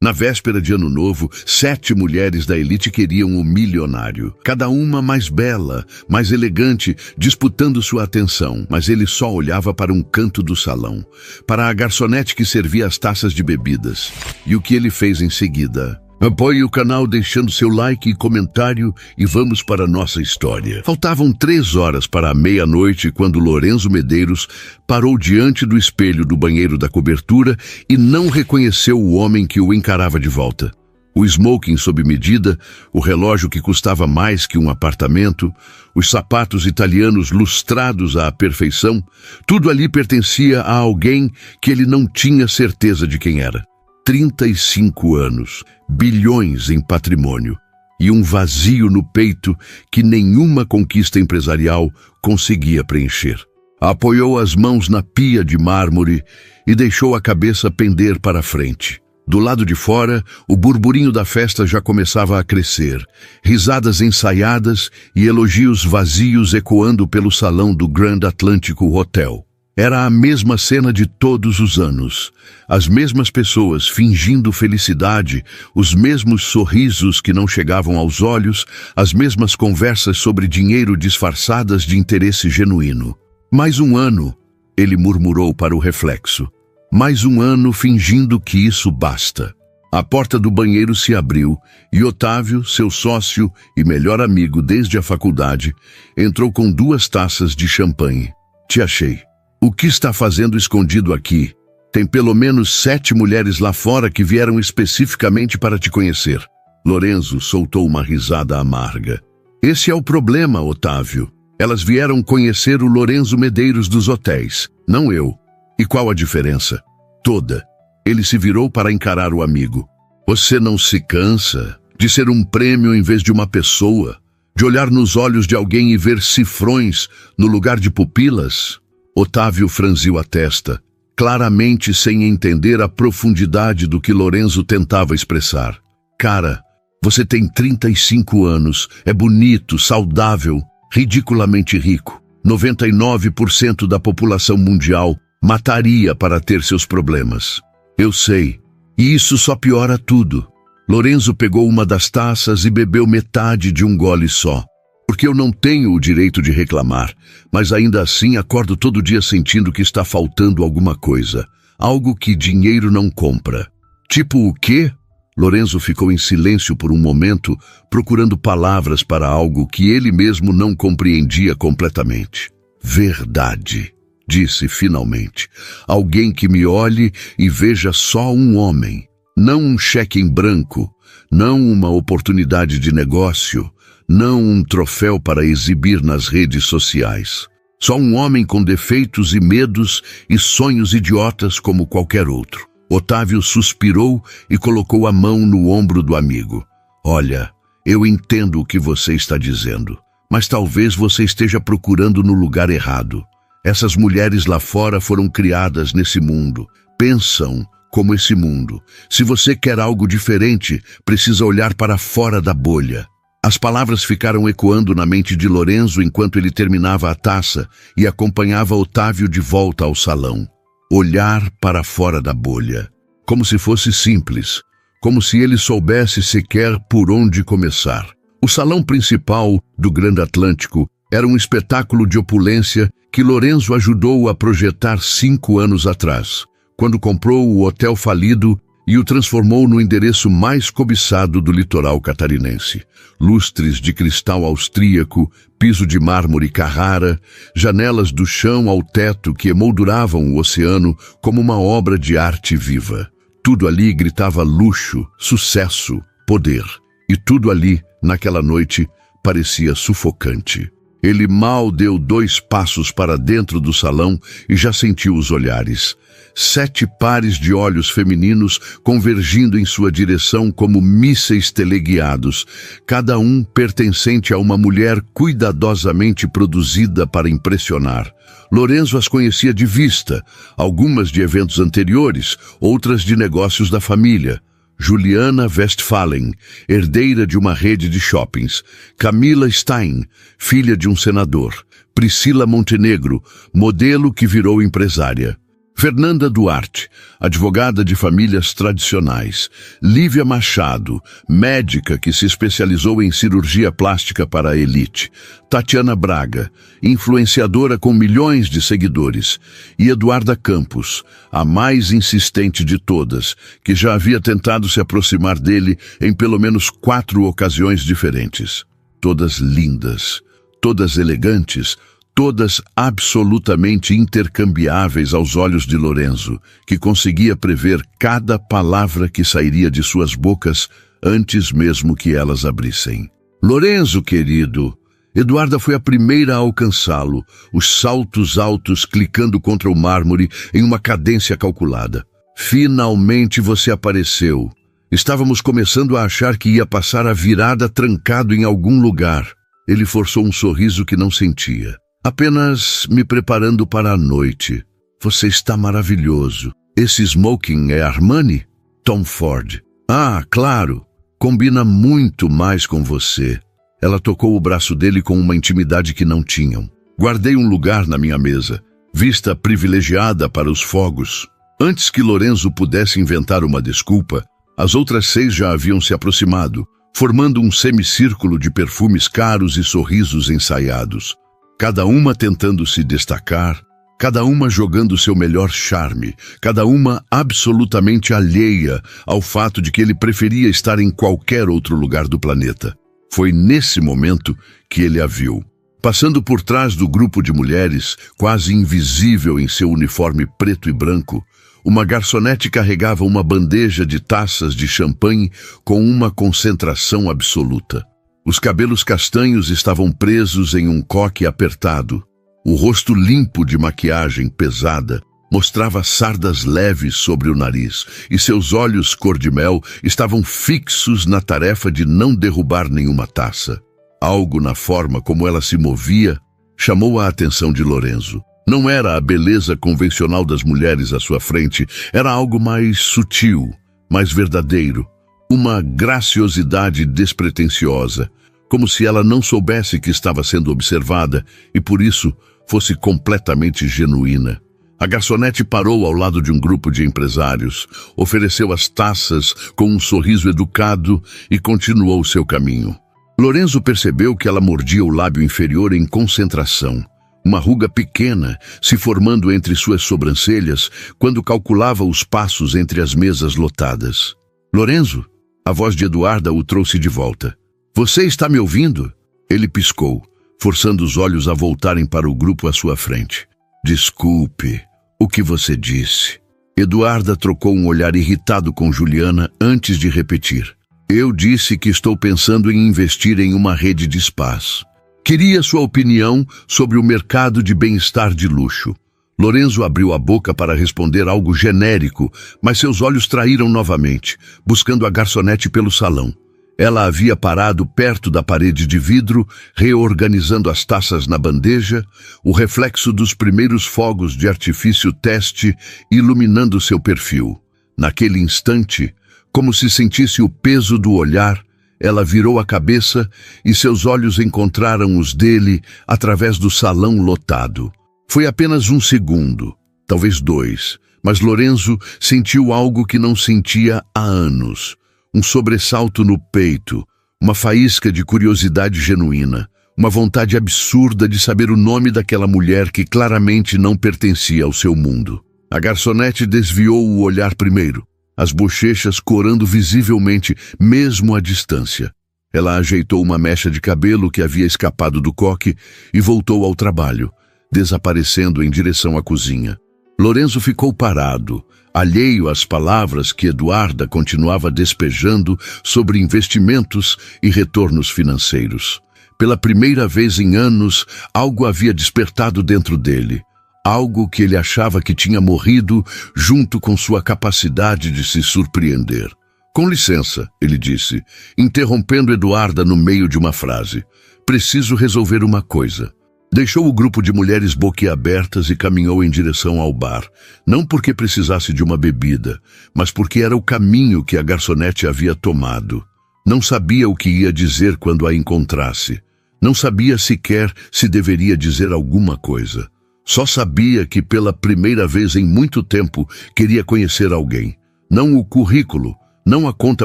Na véspera de Ano Novo, 7 mulheres da elite queriam o milionário. Cada uma mais bela, mais elegante, disputando sua atenção. Mas ele só olhava para um canto do salão, para a garçonete que servia as taças de bebidas. E o que ele fez em seguida? Apoie o canal deixando seu like e comentário e vamos para a nossa história. Faltavam 3 horas para a meia-noite quando Lorenzo Medeiros parou diante do espelho do banheiro da cobertura e não reconheceu o homem que o encarava de volta. O smoking sob medida, o relógio que custava mais que um apartamento, os sapatos italianos lustrados à perfeição, tudo ali pertencia a alguém que ele não tinha certeza de quem era. 35 anos, bilhões em patrimônio e um vazio no peito que nenhuma conquista empresarial conseguia preencher. Apoiou as mãos na pia de mármore e deixou a cabeça pender para a frente. Do lado de fora, o burburinho da festa já começava a crescer, risadas ensaiadas e elogios vazios ecoando pelo salão do Grand Atlântico Hotel. Era a mesma cena de todos os anos. As mesmas pessoas fingindo felicidade, os mesmos sorrisos que não chegavam aos olhos, as mesmas conversas sobre dinheiro disfarçadas de interesse genuíno. Mais um ano, ele murmurou para o reflexo. Mais um ano fingindo que isso basta. A porta do banheiro se abriu e Otávio, seu sócio e melhor amigo desde a faculdade, entrou com 2 taças de champanhe. Te achei. O que está fazendo escondido aqui? Tem pelo menos 7 mulheres lá fora que vieram especificamente para te conhecer. Lorenzo soltou uma risada amarga. Esse é o problema, Otávio. Elas vieram conhecer o Lorenzo Medeiros dos hotéis, não eu. E qual a diferença? Toda. Ele se virou para encarar o amigo. Você não se cansa de ser um prêmio em vez de uma pessoa? De olhar nos olhos de alguém e ver cifrões no lugar de pupilas? Otávio franziu a testa, claramente sem entender a profundidade do que Lorenzo tentava expressar. Cara, você tem 35 anos, é bonito, saudável, ridiculamente rico. 99% da população mundial mataria para ter seus problemas. Eu sei, e isso só piora tudo. Lorenzo pegou uma das taças e bebeu metade de um gole só. Porque eu não tenho o direito de reclamar, mas ainda assim acordo todo dia sentindo que está faltando alguma coisa. Algo que dinheiro não compra. Tipo o quê? Lorenzo ficou em silêncio por um momento, procurando palavras para algo que ele mesmo não compreendia completamente. Verdade, disse finalmente. Alguém que me olhe e veja só um homem. Não um cheque em branco, não uma oportunidade de negócio, não um troféu para exibir nas redes sociais. Só um homem com defeitos e medos e sonhos idiotas como qualquer outro. Otávio suspirou e colocou a mão no ombro do amigo. Olha, eu entendo o que você está dizendo, mas talvez você esteja procurando no lugar errado. Essas mulheres lá fora foram criadas nesse mundo, pensam como esse mundo. Se você quer algo diferente, precisa olhar para fora da bolha. As palavras ficaram ecoando na mente de Lorenzo enquanto ele terminava a taça e acompanhava Otávio de volta ao salão. Olhar para fora da bolha. Como se fosse simples. Como se ele soubesse sequer por onde começar. O salão principal do Grande Atlântico era um espetáculo de opulência que Lorenzo ajudou a projetar 5 anos atrás, quando comprou o hotel falido e o transformou no endereço mais cobiçado do litoral catarinense. Lustres de cristal austríaco, piso de mármore Carrara, janelas do chão ao teto que emolduravam o oceano como uma obra de arte viva. Tudo ali gritava luxo, sucesso, poder. E tudo ali, naquela noite, parecia sufocante. Ele mal deu 2 passos para dentro do salão e já sentiu os olhares. 7 pares de olhos femininos convergindo em sua direção como mísseis teleguiados, cada um pertencente a uma mulher cuidadosamente produzida para impressionar. Lorenzo as conhecia de vista, algumas de eventos anteriores, outras de negócios da família. Juliana Westphalen, herdeira de uma rede de shoppings. Camila Stein, filha de um senador. Priscila Montenegro, modelo que virou empresária. Fernanda Duarte, advogada de famílias tradicionais. Lívia Machado, médica que se especializou em cirurgia plástica para a elite. Tatiana Braga, influenciadora com milhões de seguidores. E Eduarda Campos, a mais insistente de todas, que já havia tentado se aproximar dele em pelo menos 4 ocasiões diferentes. Todas lindas, todas elegantes, todas absolutamente intercambiáveis aos olhos de Lorenzo, que conseguia prever cada palavra que sairia de suas bocas antes mesmo que elas abrissem. Lorenzo, querido! Eduarda foi a primeira a alcançá-lo, os saltos altos clicando contra o mármore em uma cadência calculada. Finalmente você apareceu. Estávamos começando a achar que ia passar a virada trancado em algum lugar. Ele forçou um sorriso que não sentia. Apenas me preparando para a noite. Você está maravilhoso. Esse smoking é Armani? Tom Ford. Ah, claro. Combina muito mais com você. Ela tocou o braço dele com uma intimidade que não tinham. Guardei um lugar na minha mesa, vista privilegiada para os fogos. Antes que Lorenzo pudesse inventar uma desculpa, as outras 6 já haviam se aproximado, formando um semicírculo de perfumes caros e sorrisos ensaiados. Cada uma tentando se destacar, cada uma jogando seu melhor charme, cada uma absolutamente alheia ao fato de que ele preferia estar em qualquer outro lugar do planeta. Foi nesse momento que ele a viu. Passando por trás do grupo de mulheres, quase invisível em seu uniforme preto e branco, uma garçonete carregava uma bandeja de taças de champanhe com uma concentração absoluta. Os cabelos castanhos estavam presos em um coque apertado. O rosto limpo de maquiagem pesada mostrava sardas leves sobre o nariz, e seus olhos cor-de-mel estavam fixos na tarefa de não derrubar nenhuma taça. Algo na forma como ela se movia chamou a atenção de Lorenzo. Não era a beleza convencional das mulheres à sua frente, era algo mais sutil, mais verdadeiro. Uma graciosidade despretensiosa, como se ela não soubesse que estava sendo observada e, por isso, fosse completamente genuína. A garçonete parou ao lado de um grupo de empresários, ofereceu as taças com um sorriso educado e continuou seu caminho. Lorenzo percebeu que ela mordia o lábio inferior em concentração, uma ruga pequena se formando entre suas sobrancelhas quando calculava os passos entre as mesas lotadas. Lorenzo? A voz de Eduarda o trouxe de volta. Você está me ouvindo? Ele piscou, forçando os olhos a voltarem para o grupo à sua frente. Desculpe, o que você disse? Eduarda trocou um olhar irritado com Juliana antes de repetir. Eu disse que estou pensando em investir em uma rede de spas. Queria sua opinião sobre o mercado de bem-estar de luxo. Lorenzo abriu a boca para responder algo genérico, mas seus olhos traíram novamente, buscando a garçonete pelo salão. Ela havia parado perto da parede de vidro, reorganizando as taças na bandeja, o reflexo dos primeiros fogos de artifício teste iluminando seu perfil. Naquele instante, como se sentisse o peso do olhar, ela virou a cabeça e seus olhos encontraram os dele através do salão lotado. Foi apenas 1 segundo, talvez 2, mas Lorenzo sentiu algo que não sentia há anos. Um sobressalto no peito, uma faísca de curiosidade genuína, uma vontade absurda de saber o nome daquela mulher que claramente não pertencia ao seu mundo. A garçonete desviou o olhar primeiro, as bochechas corando visivelmente, mesmo à distância. Ela ajeitou uma mecha de cabelo que havia escapado do coque e voltou ao trabalho, desaparecendo em direção à cozinha. Lorenzo ficou parado, alheio às palavras que Eduarda continuava despejando sobre investimentos e retornos financeiros. Pela primeira vez em anos, algo havia despertado dentro dele. Algo que ele achava que tinha morrido junto com sua capacidade de se surpreender. Com licença, ele disse, interrompendo Eduarda no meio de uma frase. Preciso resolver uma coisa. Deixou o grupo de mulheres boquiabertas e caminhou em direção ao bar. Não porque precisasse de uma bebida, mas porque era o caminho que a garçonete havia tomado. Não sabia o que ia dizer quando a encontrasse. Não sabia sequer se deveria dizer alguma coisa. Só sabia que pela primeira vez em muito tempo queria conhecer alguém. Não o currículo, não a conta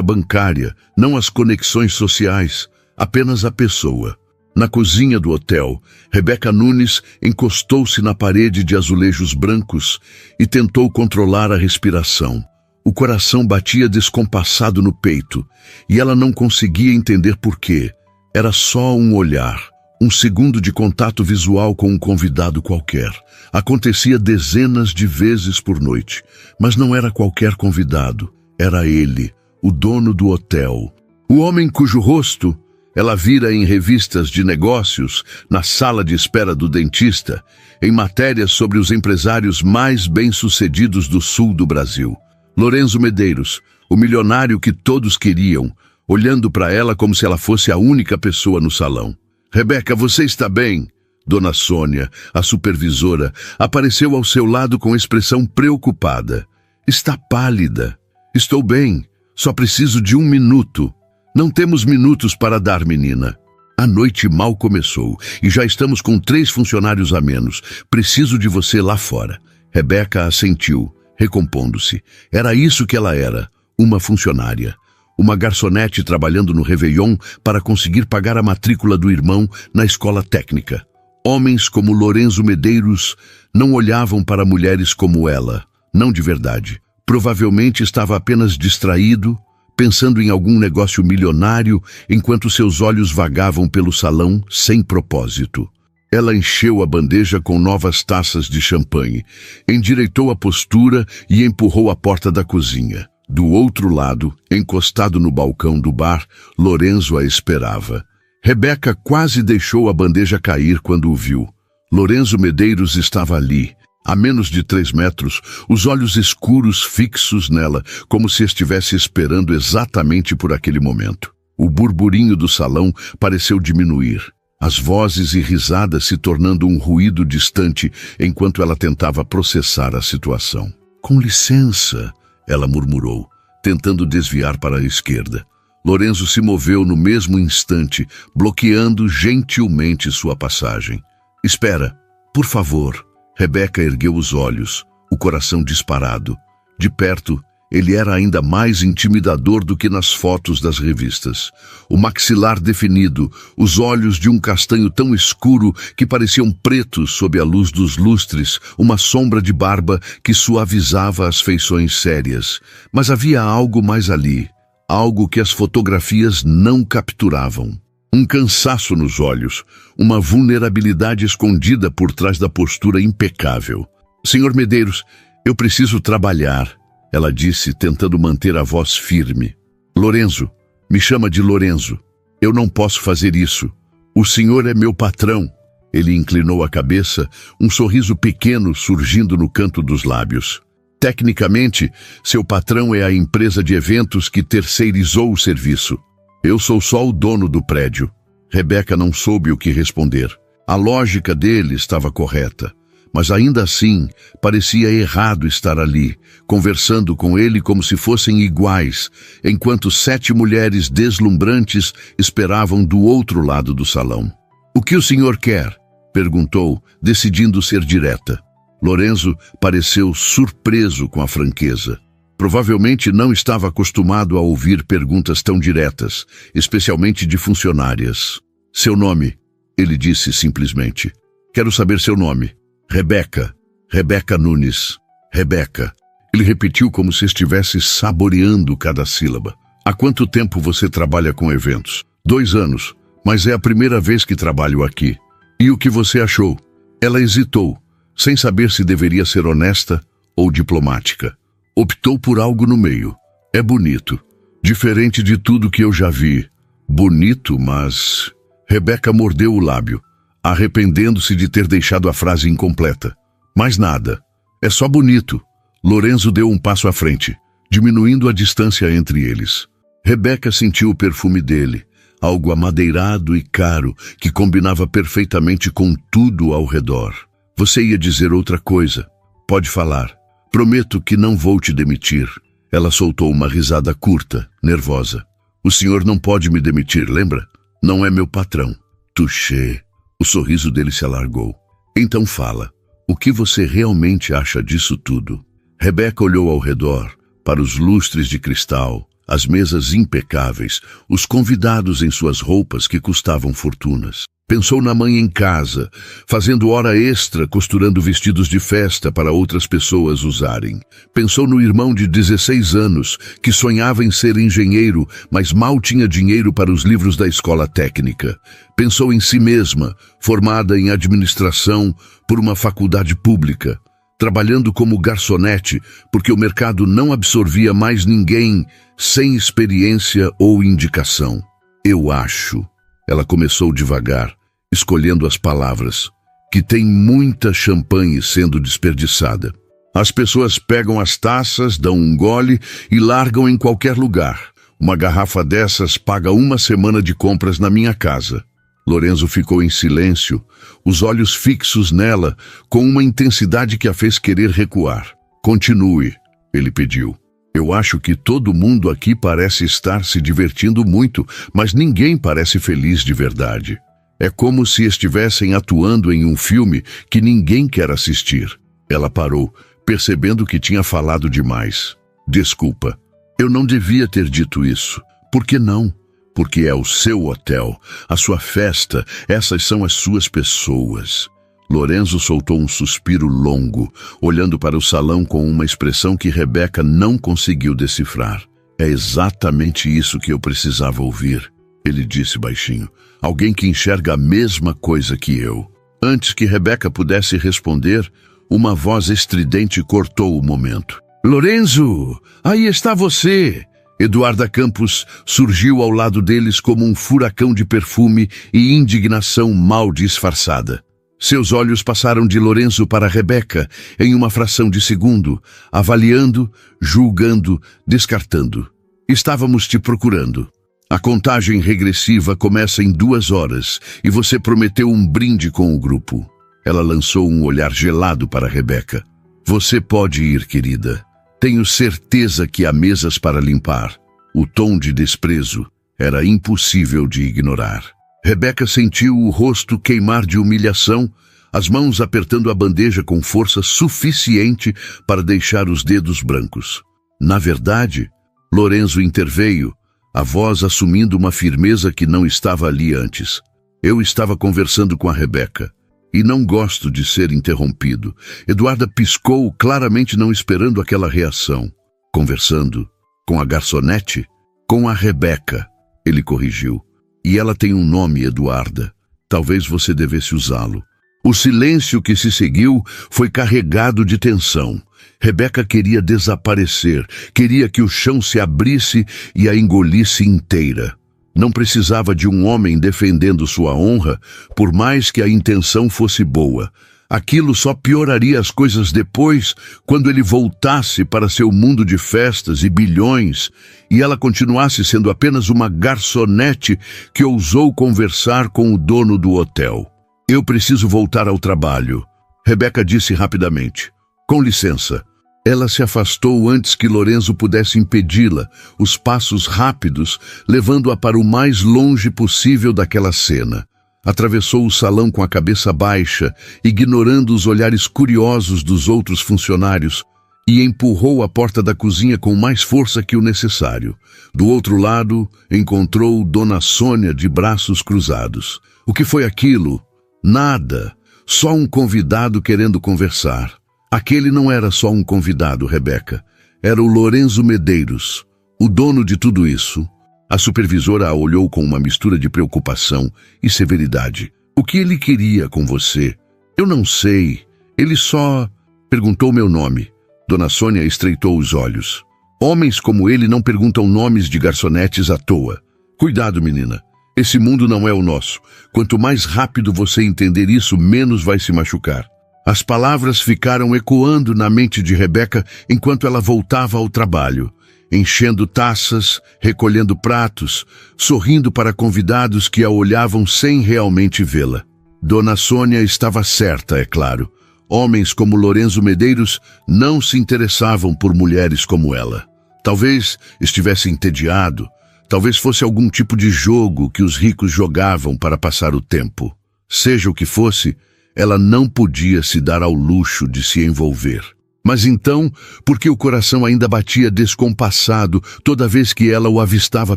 bancária, não as conexões sociais, apenas a pessoa. Na cozinha do hotel, Rebeca Nunes encostou-se na parede de azulejos brancos e tentou controlar a respiração. O coração batia descompassado no peito e ela não conseguia entender por quê. Era só um olhar, um segundo de contato visual com um convidado qualquer. Acontecia dezenas de vezes por noite, mas não era qualquer convidado. Era ele, o dono do hotel. O homem cujo rosto ela vira em revistas de negócios, na sala de espera do dentista, em matérias sobre os empresários mais bem-sucedidos do sul do Brasil. Lorenzo Medeiros, o milionário que todos queriam, olhando para ela como se ela fosse a única pessoa no salão. Rebeca, você está bem? Dona Sônia, a supervisora, apareceu ao seu lado com expressão preocupada. Está pálida. Estou bem, só preciso de 1 minuto. Não temos minutos para dar, menina. A noite mal começou e já estamos com 3 funcionários a menos. Preciso de você lá fora. Rebeca assentiu, recompondo-se. Era isso que ela era, uma funcionária. Uma garçonete trabalhando no Réveillon para conseguir pagar a matrícula do irmão na escola técnica. Homens como Lorenzo Medeiros não olhavam para mulheres como ela, não de verdade. Provavelmente estava apenas distraído, pensando em algum negócio milionário, enquanto seus olhos vagavam pelo salão sem propósito. Ela encheu a bandeja com novas taças de champanhe, endireitou a postura e empurrou a porta da cozinha. Do outro lado, encostado no balcão do bar, Lorenzo a esperava. Rebeca quase deixou a bandeja cair quando o viu. Lorenzo Medeiros estava ali, a menos de 3 metros, os olhos escuros fixos nela, como se estivesse esperando exatamente por aquele momento. O burburinho do salão pareceu diminuir, as vozes e risadas se tornando um ruído distante enquanto ela tentava processar a situação. Com licença, ela murmurou, tentando desviar para a esquerda. Lorenzo se moveu no mesmo instante, bloqueando gentilmente sua passagem. Espera, por favor. Rebeca ergueu os olhos, o coração disparado. De perto, ele era ainda mais intimidador do que nas fotos das revistas. O maxilar definido, os olhos de um castanho tão escuro que pareciam pretos sob a luz dos lustres, uma sombra de barba que suavizava as feições sérias. Mas havia algo mais ali, algo que as fotografias não capturavam. Um cansaço nos olhos, uma vulnerabilidade escondida por trás da postura impecável. Senhor Medeiros, eu preciso trabalhar, ela disse, tentando manter a voz firme. Lorenzo, me chama de Lorenzo. Eu não posso fazer isso. O senhor é meu patrão. Ele inclinou a cabeça, um sorriso pequeno surgindo no canto dos lábios. Tecnicamente, seu patrão é a empresa de eventos que terceirizou o serviço. Eu sou só o dono do prédio. Rebeca não soube o que responder. A lógica dele estava correta, mas ainda assim parecia errado estar ali, conversando com ele como se fossem iguais, enquanto 7 mulheres deslumbrantes esperavam do outro lado do salão. O que o senhor quer? Perguntou, decidindo ser direta. Lorenzo pareceu surpreso com a franqueza. Provavelmente não estava acostumado a ouvir perguntas tão diretas, especialmente de funcionárias. Seu nome, ele disse simplesmente. Quero saber seu nome. Rebeca. Rebeca Nunes. Rebeca. Ele repetiu como se estivesse saboreando cada sílaba. Há quanto tempo você trabalha com eventos? 2 anos, mas é a primeira vez que trabalho aqui. E o que você achou? Ela hesitou, sem saber se deveria ser honesta ou diplomática. Optou por algo no meio. É bonito. Diferente de tudo que eu já vi. Bonito, mas... Rebeca mordeu o lábio, arrependendo-se de ter deixado a frase incompleta. Mais nada. É só bonito. Lorenzo deu um passo à frente, diminuindo a distância entre eles. Rebeca sentiu o perfume dele, algo amadeirado e caro, que combinava perfeitamente com tudo ao redor. Você ia dizer outra coisa. Pode falar. Prometo que não vou te demitir. Ela soltou uma risada curta, nervosa. O senhor não pode me demitir, lembra? Não é meu patrão. Touché. O sorriso dele se alargou. Então fala. O que você realmente acha disso tudo? Rebeca olhou ao redor, para os lustres de cristal, as mesas impecáveis, os convidados em suas roupas que custavam fortunas. Pensou na mãe em casa, fazendo hora extra costurando vestidos de festa para outras pessoas usarem. Pensou no irmão de 16 anos, que sonhava em ser engenheiro, mas mal tinha dinheiro para os livros da escola técnica. Pensou em si mesma, formada em administração por uma faculdade pública, trabalhando como garçonete porque o mercado não absorvia mais ninguém sem experiência ou indicação. Eu acho. Ela começou devagar, escolhendo as palavras, que tem muita champanhe sendo desperdiçada. As pessoas pegam as taças, dão um gole e largam em qualquer lugar. Uma garrafa dessas paga uma semana de compras na minha casa. Lorenzo ficou em silêncio, os olhos fixos nela, com uma intensidade que a fez querer recuar. Continue, ele pediu. Eu acho que todo mundo aqui parece estar se divertindo muito, mas ninguém parece feliz de verdade. É como se estivessem atuando em um filme que ninguém quer assistir. Ela parou, percebendo que tinha falado demais. Desculpa, eu não devia ter dito isso. Por que não? Porque é o seu hotel, a sua festa, essas são as suas pessoas. Lorenzo soltou um suspiro longo, olhando para o salão com uma expressão que Rebeca não conseguiu decifrar. É exatamente isso que eu precisava ouvir, ele disse baixinho. Alguém que enxerga a mesma coisa que eu. Antes que Rebeca pudesse responder, uma voz estridente cortou o momento. Lorenzo, aí está você! Eduarda Campos surgiu ao lado deles como um furacão de perfume e indignação mal disfarçada. Seus olhos passaram de Lorenzo para Rebeca em uma fração de segundo, avaliando, julgando, descartando. Estávamos te procurando. A contagem regressiva começa em 2 horas e você prometeu um brinde com o grupo. Ela lançou um olhar gelado para Rebeca. Você pode ir, querida. Tenho certeza que há mesas para limpar. O tom de desprezo era impossível de ignorar. Rebeca sentiu o rosto queimar de humilhação, as mãos apertando a bandeja com força suficiente para deixar os dedos brancos. Na verdade, Lorenzo interveio, a voz assumindo uma firmeza que não estava ali antes. Eu estava conversando com a Rebeca, e não gosto de ser interrompido. Eduarda piscou, claramente não esperando aquela reação. Conversando? Com a garçonete? Com a Rebeca, ele corrigiu. E ela tem um nome, Eduarda. Talvez você devesse usá-lo. O silêncio que se seguiu foi carregado de tensão. Rebeca queria desaparecer, queria que o chão se abrisse e a engolisse inteira. Não precisava de um homem defendendo sua honra, por mais que a intenção fosse boa. Aquilo só pioraria as coisas depois, quando ele voltasse para seu mundo de festas e bilhões, e ela continuasse sendo apenas uma garçonete que ousou conversar com o dono do hotel. Eu preciso voltar ao trabalho, Rebeca disse rapidamente. Com licença. Ela se afastou antes que Lorenzo pudesse impedi-la, os passos rápidos, levando-a para o mais longe possível daquela cena. Atravessou o salão com a cabeça baixa, ignorando os olhares curiosos dos outros funcionários, e empurrou a porta da cozinha com mais força que o necessário. Do outro lado, encontrou Dona Sônia de braços cruzados. O que foi aquilo? Nada. Só um convidado querendo conversar. Aquele não era só um convidado, Rebeca. Era o Lorenzo Medeiros, o dono de tudo isso. A supervisora a olhou com uma mistura de preocupação e severidade. O que ele queria com você? Eu não sei. Ele só perguntou meu nome. Dona Sônia estreitou os olhos. Homens como ele não perguntam nomes de garçonetes à toa. Cuidado, menina. Esse mundo não é o nosso. Quanto mais rápido você entender isso, menos vai se machucar. As palavras ficaram ecoando na mente de Rebeca enquanto ela voltava ao trabalho, enchendo taças, recolhendo pratos, sorrindo para convidados que a olhavam sem realmente vê-la. Dona Sônia estava certa, é claro. Homens como Lorenzo Medeiros não se interessavam por mulheres como ela. Talvez estivesse entediado, talvez fosse algum tipo de jogo que os ricos jogavam para passar o tempo. Seja o que fosse, Ela não podia se dar ao luxo de se envolver. Mas então, porque o coração ainda batia descompassado toda vez que ela o avistava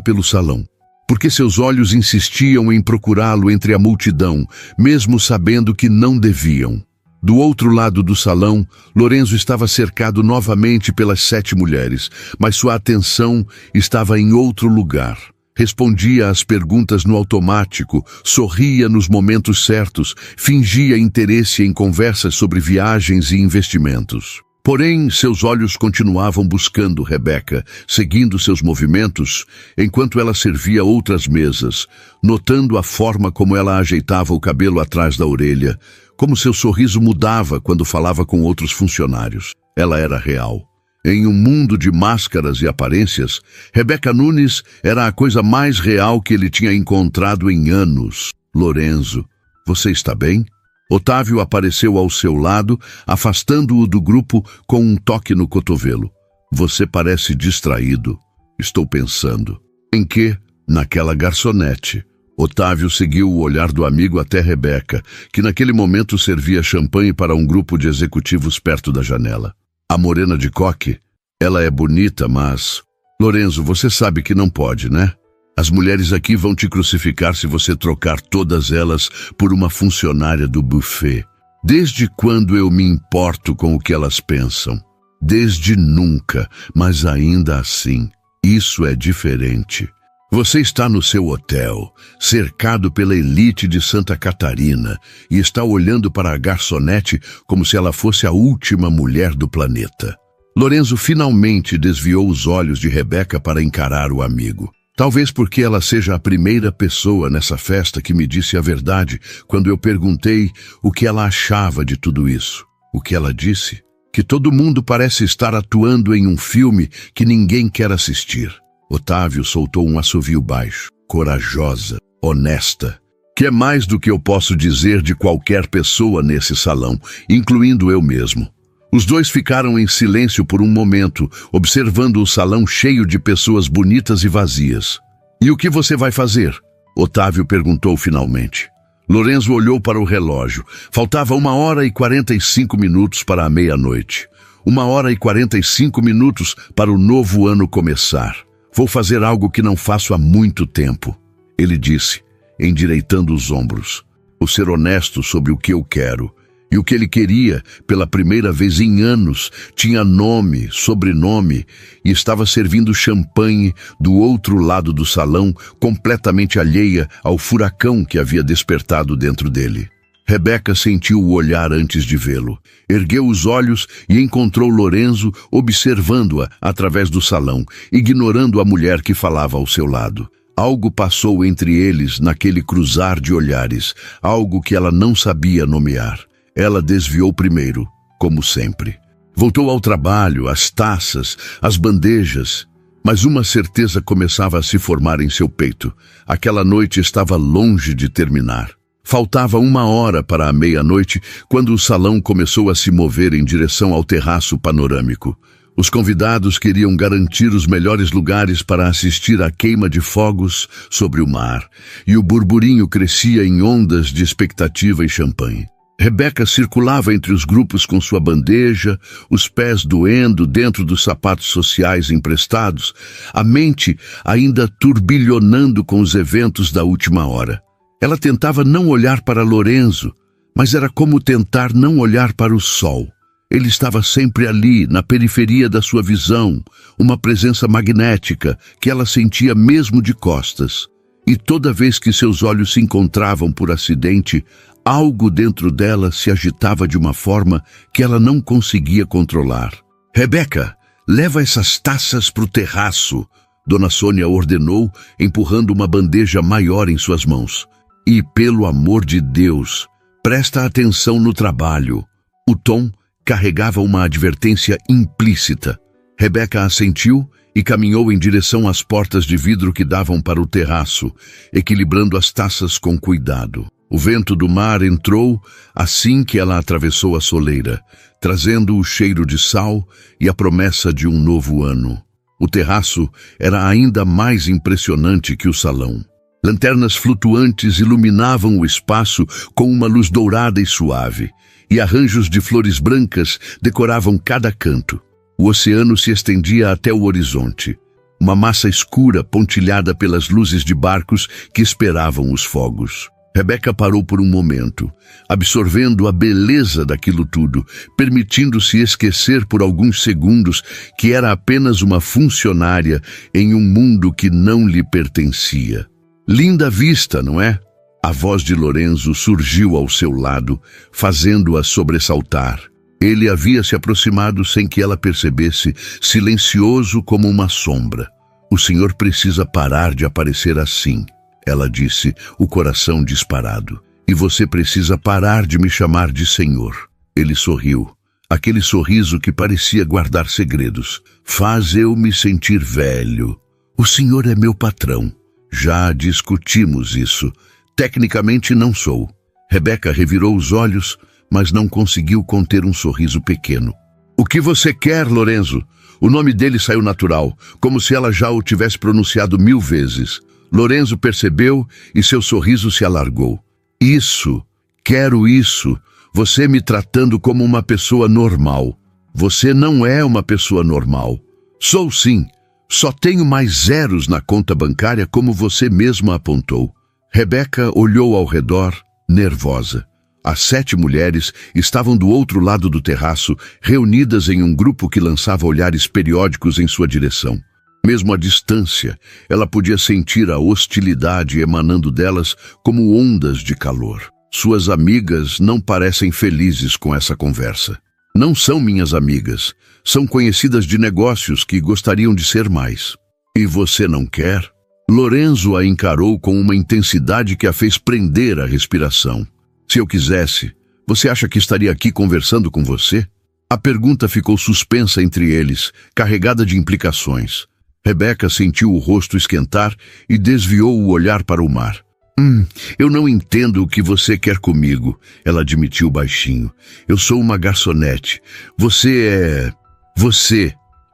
pelo salão? Porque seus olhos insistiam em procurá-lo entre a multidão, mesmo sabendo que não deviam. Do outro lado do salão, Lorenzo estava cercado novamente pelas 7 mulheres, mas sua atenção estava em outro lugar. Respondia às perguntas no automático, sorria nos momentos certos, fingia interesse em conversas sobre viagens e investimentos. Porém, seus olhos continuavam buscando Rebeca, seguindo seus movimentos, enquanto ela servia outras mesas, notando a forma como ela ajeitava o cabelo atrás da orelha, como seu sorriso mudava quando falava com outros funcionários. Ela era real. Em um mundo de máscaras e aparências, Rebeca Nunes era a coisa mais real que ele tinha encontrado em anos. Lorenzo, você está bem? Otávio apareceu ao seu lado, afastando-o do grupo com um toque no cotovelo. Você parece distraído. Estou pensando. Em quê? Naquela garçonete. Otávio seguiu o olhar do amigo até Rebeca, que naquele momento servia champanhe para um grupo de executivos perto da janela. A morena de coque? Ela é bonita, mas... Lorenzo, você sabe que não pode, né? As mulheres aqui vão te crucificar se você trocar todas elas por uma funcionária do buffet. Desde quando eu me importo com o que elas pensam? Desde nunca, mas ainda assim, isso é diferente. Você está no seu hotel, cercado pela elite de Santa Catarina, e está olhando para a garçonete como se ela fosse a última mulher do planeta. Lorenzo finalmente desviou os olhos de Rebeca para encarar o amigo. Talvez porque ela seja a primeira pessoa nessa festa que me disse a verdade quando eu perguntei o que ela achava de tudo isso. O que ela disse? Que todo mundo parece estar atuando em um filme que ninguém quer assistir. Otávio soltou um assovio baixo, corajosa, honesta, que é mais do que eu posso dizer de qualquer pessoa nesse salão, incluindo eu mesmo. Os dois ficaram em silêncio por um momento, observando o salão cheio de pessoas bonitas e vazias. E o que você vai fazer? Otávio perguntou finalmente. Lorenzo olhou para o relógio. Faltava 1h45 para a meia-noite. 1h45 para o novo ano começar. Vou fazer algo que não faço há muito tempo, ele disse, endireitando os ombros. Vou ser honesto sobre o que eu quero. E o que ele queria, pela primeira vez em anos, tinha nome, sobrenome, e estava servindo champanhe do outro lado do salão, completamente alheia ao furacão que havia despertado dentro dele. Rebeca sentiu o olhar antes de vê-lo. Ergueu os olhos e encontrou Lorenzo observando-a através do salão, ignorando a mulher que falava ao seu lado. Algo passou entre eles naquele cruzar de olhares, algo que ela não sabia nomear. Ela desviou primeiro, como sempre. Voltou ao trabalho, às taças, às bandejas, mas uma certeza começava a se formar em seu peito. Aquela noite estava longe de terminar. Faltava 1 hora para a meia-noite quando o salão começou a se mover em direção ao terraço panorâmico. Os convidados queriam garantir os melhores lugares para assistir à queima de fogos sobre o mar, e o burburinho crescia em ondas de expectativa e champanhe. Rebeca circulava entre os grupos com sua bandeja, os pés doendo dentro dos sapatos sociais emprestados, a mente ainda turbilhonando com os eventos da última hora. Ela tentava não olhar para Lorenzo, mas era como tentar não olhar para o sol. Ele estava sempre ali, na periferia da sua visão, uma presença magnética que ela sentia mesmo de costas. E toda vez que seus olhos se encontravam por acidente, algo dentro dela se agitava de uma forma que ela não conseguia controlar. Rebeca, leva essas taças para o terraço, Dona Sônia ordenou, empurrando uma bandeja maior em suas mãos. E, pelo amor de Deus, presta atenção no trabalho. O tom carregava uma advertência implícita. Rebeca assentiu e caminhou em direção às portas de vidro que davam para o terraço, equilibrando as taças com cuidado. O vento do mar entrou assim que ela atravessou a soleira, trazendo o cheiro de sal e a promessa de um novo ano. O terraço era ainda mais impressionante que o salão. Lanternas flutuantes iluminavam o espaço com uma luz dourada e suave, e arranjos de flores brancas decoravam cada canto. O oceano se estendia até o horizonte, uma massa escura pontilhada pelas luzes de barcos que esperavam os fogos. Rebeca parou por um momento, absorvendo a beleza daquilo tudo, permitindo-se esquecer por alguns segundos que era apenas uma funcionária em um mundo que não lhe pertencia. Linda vista, não é? A voz de Lorenzo surgiu ao seu lado, fazendo-a sobressaltar. Ele havia se aproximado sem que ela percebesse, silencioso como uma sombra. O senhor precisa parar de aparecer assim, ela disse, o coração disparado. E você precisa parar de me chamar de senhor. Ele sorriu, aquele sorriso que parecia guardar segredos. Faz eu me sentir velho. O senhor é meu patrão. Já discutimos isso. Tecnicamente não sou. Rebeca revirou os olhos, mas não conseguiu conter um sorriso pequeno. O que você quer, Lorenzo? O nome dele saiu natural, como se ela já o tivesse pronunciado 1000 vezes. Lorenzo percebeu e seu sorriso se alargou. Isso, quero isso, você me tratando como uma pessoa normal. Você não é uma pessoa normal. Sou sim. Só tenho mais zeros na conta bancária, como você mesma apontou. Rebeca olhou ao redor, nervosa. As 7 mulheres estavam do outro lado do terraço, reunidas em um grupo que lançava olhares periódicos em sua direção. Mesmo à distância, ela podia sentir a hostilidade emanando delas como ondas de calor. Suas amigas não parecem felizes com essa conversa. Não são minhas amigas. São conhecidas de negócios que gostariam de ser mais. E você não quer? Lorenzo a encarou com uma intensidade que a fez prender a respiração. Se eu quisesse, você acha que estaria aqui conversando com você? A pergunta ficou suspensa entre eles, carregada de implicações. Rebeca sentiu o rosto esquentar e desviou o olhar para o mar. Eu não entendo o que você quer comigo, ela admitiu baixinho. Eu sou uma garçonete. Você.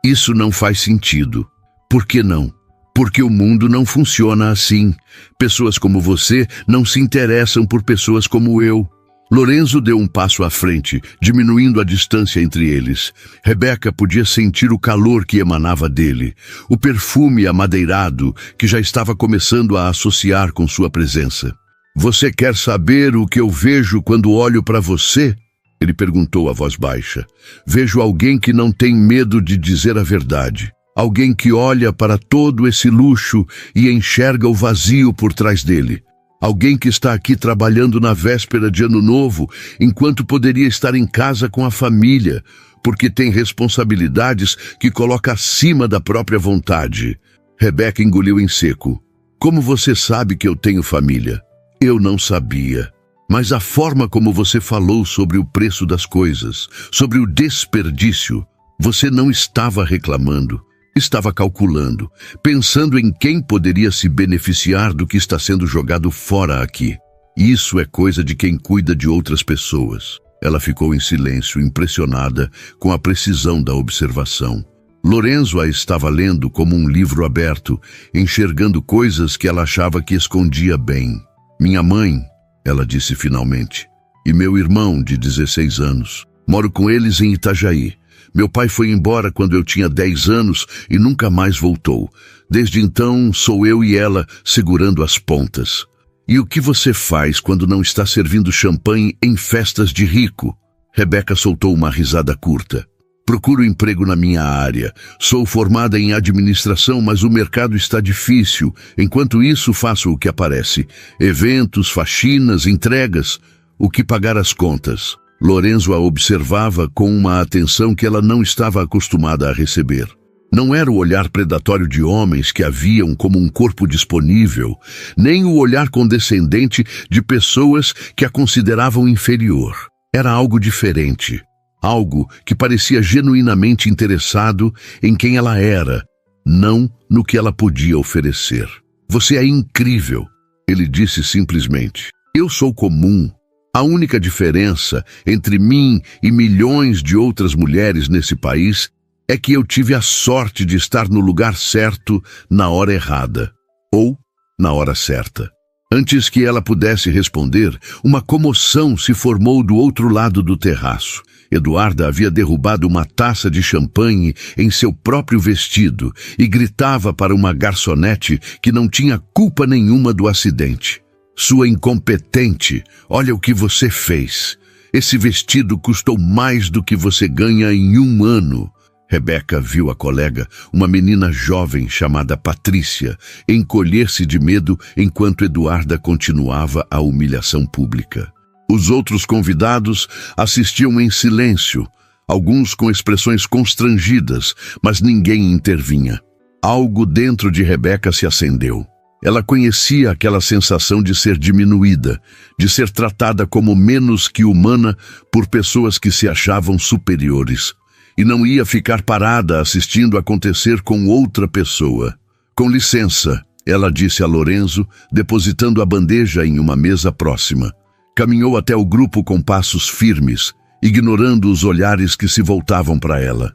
Isso não faz sentido. Por que não? Porque o mundo não funciona assim. Pessoas como você não se interessam por pessoas como eu. Lorenzo deu um passo à frente, diminuindo a distância entre eles. Rebeca podia sentir o calor que emanava dele, o perfume amadeirado que já estava começando a associar com sua presença. Você quer saber o que eu vejo quando olho para você? Ele perguntou a voz baixa. Vejo alguém que não tem medo de dizer a verdade. Alguém que olha para todo esse luxo e enxerga o vazio por trás dele. Alguém que está aqui trabalhando na véspera de Ano Novo, enquanto poderia estar em casa com a família, porque tem responsabilidades que coloca acima da própria vontade. Rebeca engoliu em seco. Como você sabe que eu tenho família? Eu não sabia. Mas a forma como você falou sobre o preço das coisas, sobre o desperdício, você não estava reclamando. Estava calculando, pensando em quem poderia se beneficiar do que está sendo jogado fora aqui. Isso é coisa de quem cuida de outras pessoas. Ela ficou em silêncio, impressionada com a precisão da observação. Lorenzo a estava lendo como um livro aberto, enxergando coisas que ela achava que escondia bem. Minha mãe, ela disse finalmente, e meu irmão de 16 anos. Moro com eles em Itajaí. Meu pai foi embora quando eu tinha 10 anos e nunca mais voltou. Desde então, sou eu e ela segurando as pontas. E o que você faz quando não está servindo champanhe em festas de rico? Rebeca soltou uma risada curta. Procuro emprego na minha área. Sou formada em administração, mas o mercado está difícil. Enquanto isso, faço o que aparece. Eventos, faxinas, entregas. O que pagar as contas? Lorenzo a observava com uma atenção que ela não estava acostumada a receber. Não era o olhar predatório de homens que a viam como um corpo disponível, nem o olhar condescendente de pessoas que a consideravam inferior. Era algo diferente, algo que parecia genuinamente interessado em quem ela era, não no que ela podia oferecer. Você é incrível, ele disse simplesmente. Eu sou comum. A única diferença entre mim e milhões de outras mulheres nesse país é que eu tive a sorte de estar no lugar certo na hora errada. Ou na hora certa. Antes que ela pudesse responder, uma comoção se formou do outro lado do terraço. Eduarda havia derrubado uma taça de champanhe em seu próprio vestido e gritava para uma garçonete que não tinha culpa nenhuma do acidente. Sua incompetente, olha o que você fez. Esse vestido custou mais do que você ganha em 1 ano. Rebeca viu a colega, uma menina jovem chamada Patrícia, encolher-se de medo enquanto Eduarda continuava a humilhação pública. Os outros convidados assistiam em silêncio, alguns com expressões constrangidas, mas ninguém intervinha. Algo dentro de Rebeca se acendeu. Ela conhecia aquela sensação de ser diminuída, de ser tratada como menos que humana por pessoas que se achavam superiores. E não ia ficar parada assistindo acontecer com outra pessoa. Com licença, ela disse a Lorenzo, depositando a bandeja em uma mesa próxima. Caminhou até o grupo com passos firmes, ignorando os olhares que se voltavam para ela.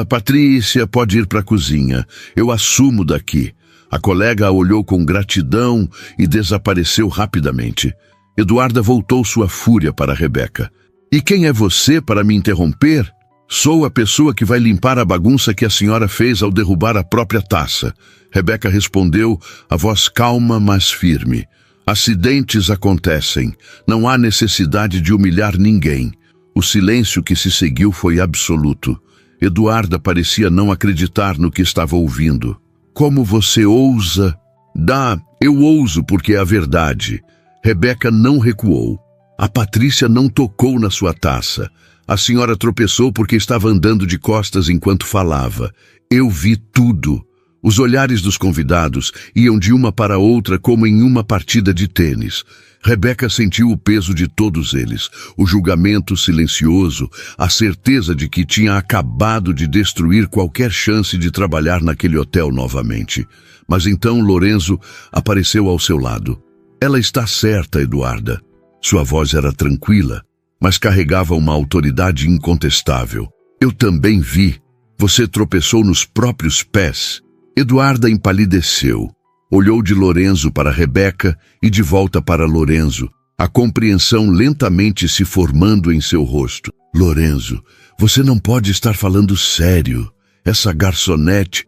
Patrícia, pode ir para a cozinha. Eu assumo daqui. A colega a olhou com gratidão e desapareceu rapidamente. Eduarda voltou sua fúria para Rebeca. E quem é você para me interromper? Sou a pessoa que vai limpar a bagunça que a senhora fez ao derrubar a própria taça. Rebeca respondeu, a voz calma, mas firme. Acidentes acontecem. Não há necessidade de humilhar ninguém. O silêncio que se seguiu foi absoluto. Eduarda parecia não acreditar no que estava ouvindo. Como você ousa? Eu ouso porque é a verdade. Rebeca não recuou. A Patrícia não tocou na sua taça. A senhora tropeçou porque estava andando de costas enquanto falava. Eu vi tudo. Os olhares dos convidados iam de uma para outra como em uma partida de tênis. Rebeca sentiu o peso de todos eles, o julgamento silencioso, a certeza de que tinha acabado de destruir qualquer chance de trabalhar naquele hotel novamente. Mas então Lorenzo apareceu ao seu lado. Ela está certa, Eduarda. Sua voz era tranquila, mas carregava uma autoridade incontestável. Eu também vi. Você tropeçou nos próprios pés. Eduarda empalideceu. Olhou de Lorenzo para Rebeca e de volta para Lorenzo, a compreensão lentamente se formando em seu rosto. Lorenzo, você não pode estar falando sério. Essa garçonete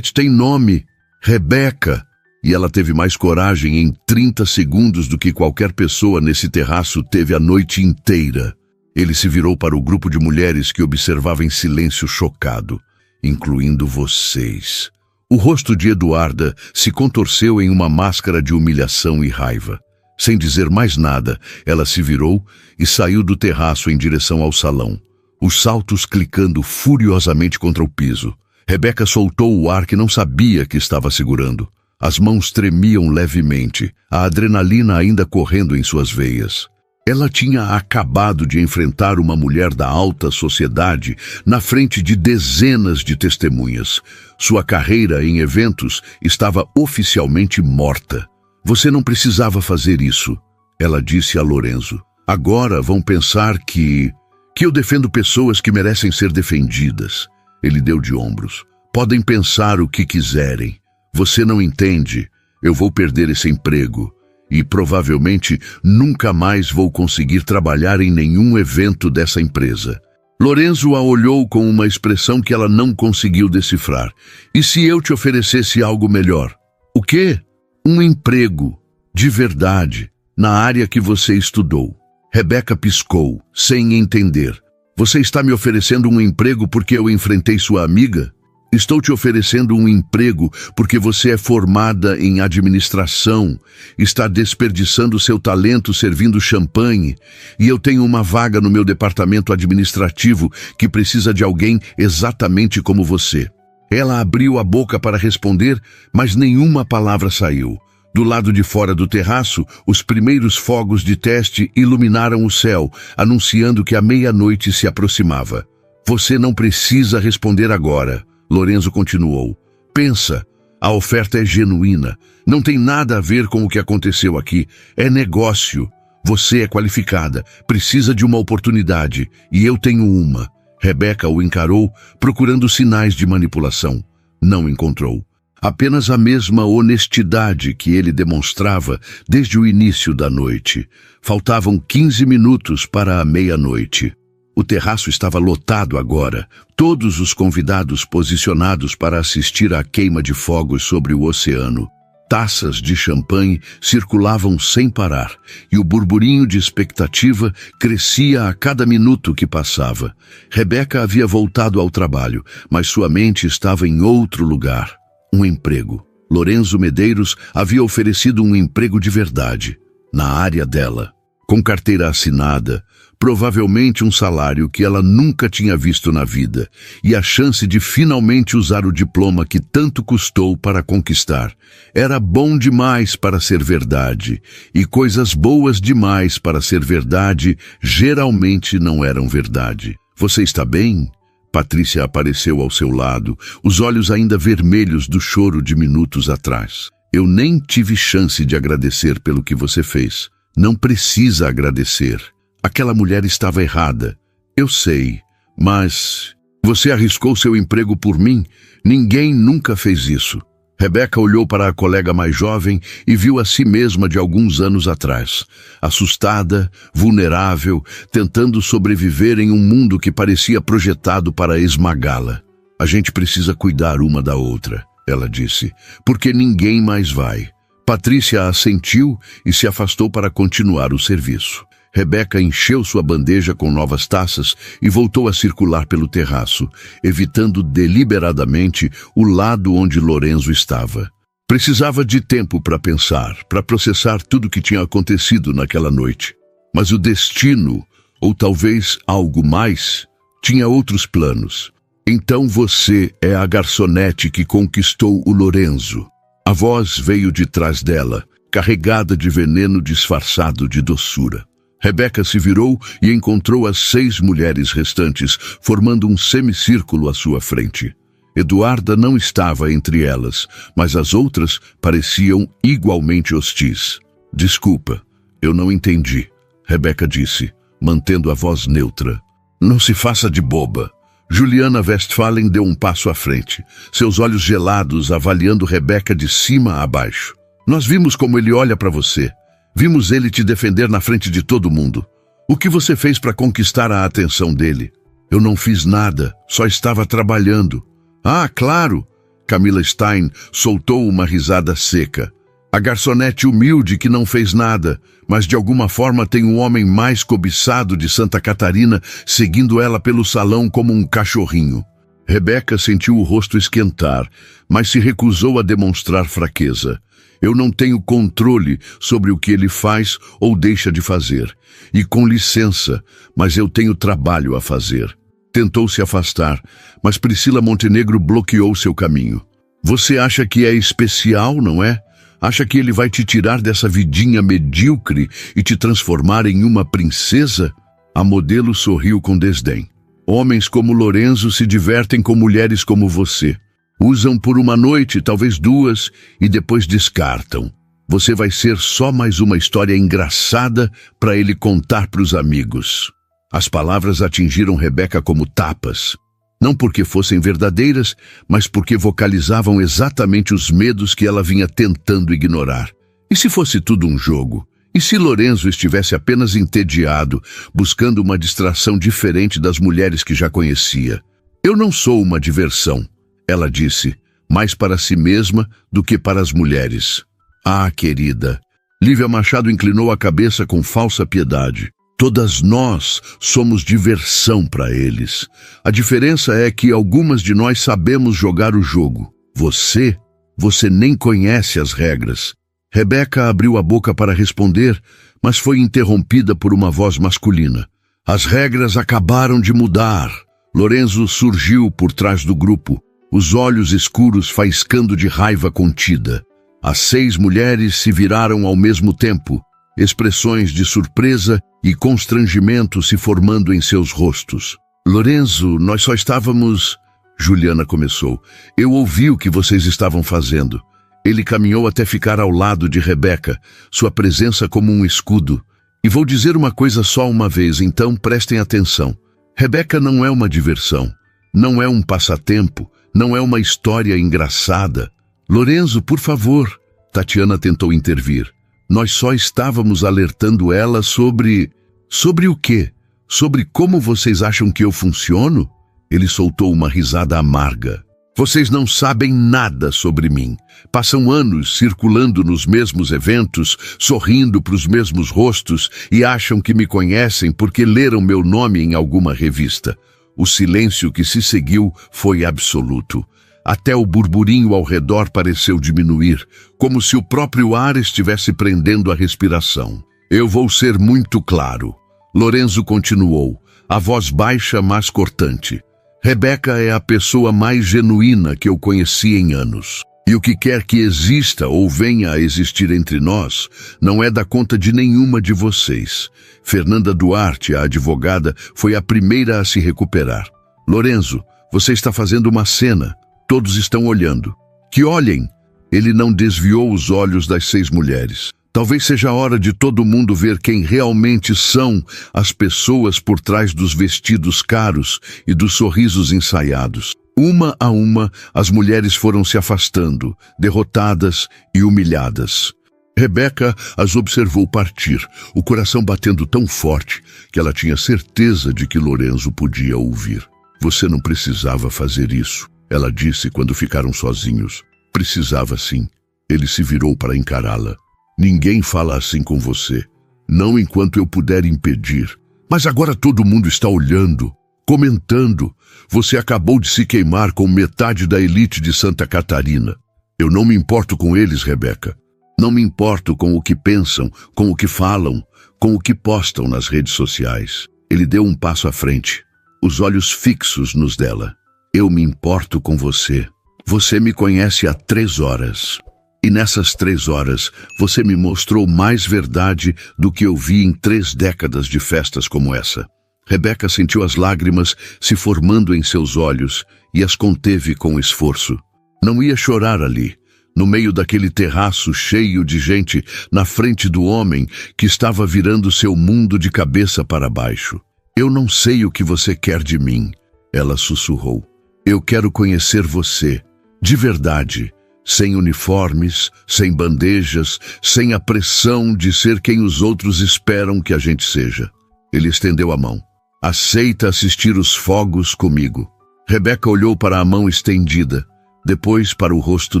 tem nome. Rebeca. E ela teve mais coragem em 30 segundos do que qualquer pessoa nesse terraço teve a noite inteira. Ele se virou para o grupo de mulheres que observava em silêncio chocado, incluindo vocês. O rosto de Eduarda se contorceu em uma máscara de humilhação e raiva. Sem dizer mais nada, ela se virou e saiu do terraço em direção ao salão, os saltos clicando furiosamente contra o piso. Rebeca soltou o ar que não sabia que estava segurando. As mãos tremiam levemente, a adrenalina ainda correndo em suas veias. Ela tinha acabado de enfrentar uma mulher da alta sociedade na frente de dezenas de testemunhas. Sua carreira em eventos estava oficialmente morta. Você não precisava fazer isso, ela disse a Lorenzo. Agora vão pensar que eu defendo pessoas que merecem ser defendidas. Ele deu de ombros. Podem pensar o que quiserem. Você não entende. Eu vou perder esse emprego. E provavelmente nunca mais vou conseguir trabalhar em nenhum evento dessa empresa. Lorenzo a olhou com uma expressão que ela não conseguiu decifrar. E se eu te oferecesse algo melhor? O quê? Um emprego, de verdade, na área que você estudou. Rebeca piscou, sem entender. Você está me oferecendo um emprego porque eu enfrentei sua amiga? Estou te oferecendo um emprego porque você é formada em administração, está desperdiçando seu talento servindo champanhe, e eu tenho uma vaga no meu departamento administrativo que precisa de alguém exatamente como você. Ela abriu a boca para responder, mas nenhuma palavra saiu. Do lado de fora do terraço, os primeiros fogos de teste iluminaram o céu, anunciando que a meia-noite se aproximava. Você não precisa responder agora. Lorenzo continuou. Pensa, a oferta é genuína. Não tem nada a ver com o que aconteceu aqui. É negócio. Você é qualificada, precisa de uma oportunidade, e eu tenho uma. Rebeca o encarou, procurando sinais de manipulação. Não encontrou. Apenas a mesma honestidade que ele demonstrava desde o início da noite. Faltavam 15 minutos para a meia-noite. O terraço estava lotado agora, todos os convidados posicionados para assistir à queima de fogos sobre o oceano. Taças de champanhe circulavam sem parar, e o burburinho de expectativa crescia a cada minuto que passava. Rebeca havia voltado ao trabalho, mas sua mente estava em outro lugar. Um emprego. Lorenzo Medeiros havia oferecido um emprego de verdade, na área dela, com carteira assinada, provavelmente um salário que ela nunca tinha visto na vida, e a chance de finalmente usar o diploma que tanto custou para conquistar. Era bom demais para ser verdade, e coisas boas demais para ser verdade geralmente não eram verdade. Você está bem? Patrícia apareceu ao seu lado, os olhos ainda vermelhos do choro de minutos atrás. Eu nem tive chance de agradecer pelo que você fez. Não precisa agradecer. Aquela mulher estava errada. Eu sei, mas você arriscou seu emprego por mim? Ninguém nunca fez isso. Rebeca olhou para a colega mais jovem e viu a si mesma de alguns anos atrás. Assustada, vulnerável, tentando sobreviver em um mundo que parecia projetado para esmagá-la. A gente precisa cuidar uma da outra, ela disse, porque ninguém mais vai. Patrícia assentiu e se afastou para continuar o serviço. Rebeca encheu sua bandeja com novas taças e voltou a circular pelo terraço, evitando deliberadamente o lado onde Lorenzo estava. Precisava de tempo para pensar, para processar tudo o que tinha acontecido naquela noite. Mas o destino, ou talvez algo mais, tinha outros planos. Então você é a garçonete que conquistou o Lorenzo. A voz veio de trás dela, carregada de veneno disfarçado de doçura. Rebeca se virou e encontrou as 6 mulheres restantes, formando um semicírculo à sua frente. Eduarda não estava entre elas, mas as outras pareciam igualmente hostis. Desculpa, eu não entendi, Rebeca disse, mantendo a voz neutra. Não se faça de boba. Juliana Westphalen deu um passo à frente, seus olhos gelados avaliando Rebeca de cima a baixo. Nós vimos como ele olha para você. Vimos ele te defender na frente de todo mundo. O que você fez para conquistar a atenção dele? Eu não fiz nada, só estava trabalhando. Ah, claro! Camila Stein soltou uma risada seca. A garçonete humilde que não fez nada, mas de alguma forma tem um homem mais cobiçado de Santa Catarina seguindo ela pelo salão como um cachorrinho. Rebeca sentiu o rosto esquentar, mas se recusou a demonstrar fraqueza. Eu não tenho controle sobre o que ele faz ou deixa de fazer. E com licença, mas eu tenho trabalho a fazer. Tentou se afastar, mas Priscila Montenegro bloqueou seu caminho. Você acha que é especial, não é? Acha que ele vai te tirar dessa vidinha medíocre e te transformar em uma princesa? A modelo sorriu com desdém. Homens como Lorenzo se divertem com mulheres como você. Usam por uma noite, talvez 2, e depois descartam. Você vai ser só mais uma história engraçada para ele contar para os amigos. As palavras atingiram Rebeca como tapas. Não porque fossem verdadeiras, mas porque vocalizavam exatamente os medos que ela vinha tentando ignorar. E se fosse tudo um jogo? E se Lorenzo estivesse apenas entediado, buscando uma distração diferente das mulheres que já conhecia? Eu não sou uma diversão, ela disse, mais para si mesma do que para as mulheres. Ah, querida. Lívia Machado inclinou a cabeça com falsa piedade. Todas nós somos diversão para eles. A diferença é que algumas de nós sabemos jogar o jogo. Você nem conhece as regras. Rebeca abriu a boca para responder, mas foi interrompida por uma voz masculina. As regras acabaram de mudar. Lorenzo surgiu por trás do grupo, os olhos escuros faiscando de raiva contida. As 6 mulheres se viraram ao mesmo tempo, expressões de surpresa e constrangimento se formando em seus rostos. Lorenzo, nós só estávamos... Juliana começou. Eu ouvi o que vocês estavam fazendo. Ele caminhou até ficar ao lado de Rebeca, sua presença como um escudo. E vou dizer uma coisa só uma vez, então prestem atenção. Rebeca não é uma diversão, não é um passatempo, não é uma história engraçada. Lorenzo, por favor. Tatiana tentou intervir. Nós só estávamos alertando ela sobre... Sobre o quê? Sobre como vocês acham que eu funciono? Ele soltou uma risada amarga. Vocês não sabem nada sobre mim. Passam anos circulando nos mesmos eventos, sorrindo para os mesmos rostos e acham que me conhecem porque leram meu nome em alguma revista. O silêncio que se seguiu foi absoluto. Até o burburinho ao redor pareceu diminuir, como se o próprio ar estivesse prendendo a respiração. Eu vou ser muito claro. Lorenzo continuou, a voz baixa, mas cortante. Rebeca é a pessoa mais genuína que eu conheci em anos. E o que quer que exista ou venha a existir entre nós não é da conta de nenhuma de vocês. Fernanda Duarte, a advogada, foi a primeira a se recuperar. Lorenzo, você está fazendo uma cena. Todos estão olhando. Que olhem! Ele não desviou os olhos das 6 mulheres. Talvez seja a hora de todo mundo ver quem realmente são as pessoas por trás dos vestidos caros e dos sorrisos ensaiados. Uma a uma, as mulheres foram se afastando, derrotadas e humilhadas. Rebeca as observou partir, o coração batendo tão forte que ela tinha certeza de que Lorenzo podia ouvir. Você não precisava fazer isso, ela disse quando ficaram sozinhos. Precisava sim. Ele se virou para encará-la. Ninguém fala assim com você. Não enquanto eu puder impedir. Mas agora todo mundo está olhando, comentando. Você acabou de se queimar com metade da elite de Santa Catarina. Eu não me importo com eles, Rebeca. Não me importo com o que pensam, com o que falam, com o que postam nas redes sociais. Ele deu um passo à frente, os olhos fixos nos dela. Eu me importo com você. Você me conhece há 3 horas. E nessas 3 horas, você me mostrou mais verdade do que eu vi em 3 décadas de festas como essa. Rebeca sentiu as lágrimas se formando em seus olhos e as conteve com esforço. Não ia chorar ali, no meio daquele terraço cheio de gente, na frente do homem que estava virando seu mundo de cabeça para baixo. Eu não sei o que você quer de mim, ela sussurrou. Eu quero conhecer você, de verdade. Sem uniformes, sem bandejas, sem a pressão de ser quem os outros esperam que a gente seja. Ele estendeu a mão. Aceita assistir os fogos comigo. Rebeca olhou para a mão estendida, depois para o rosto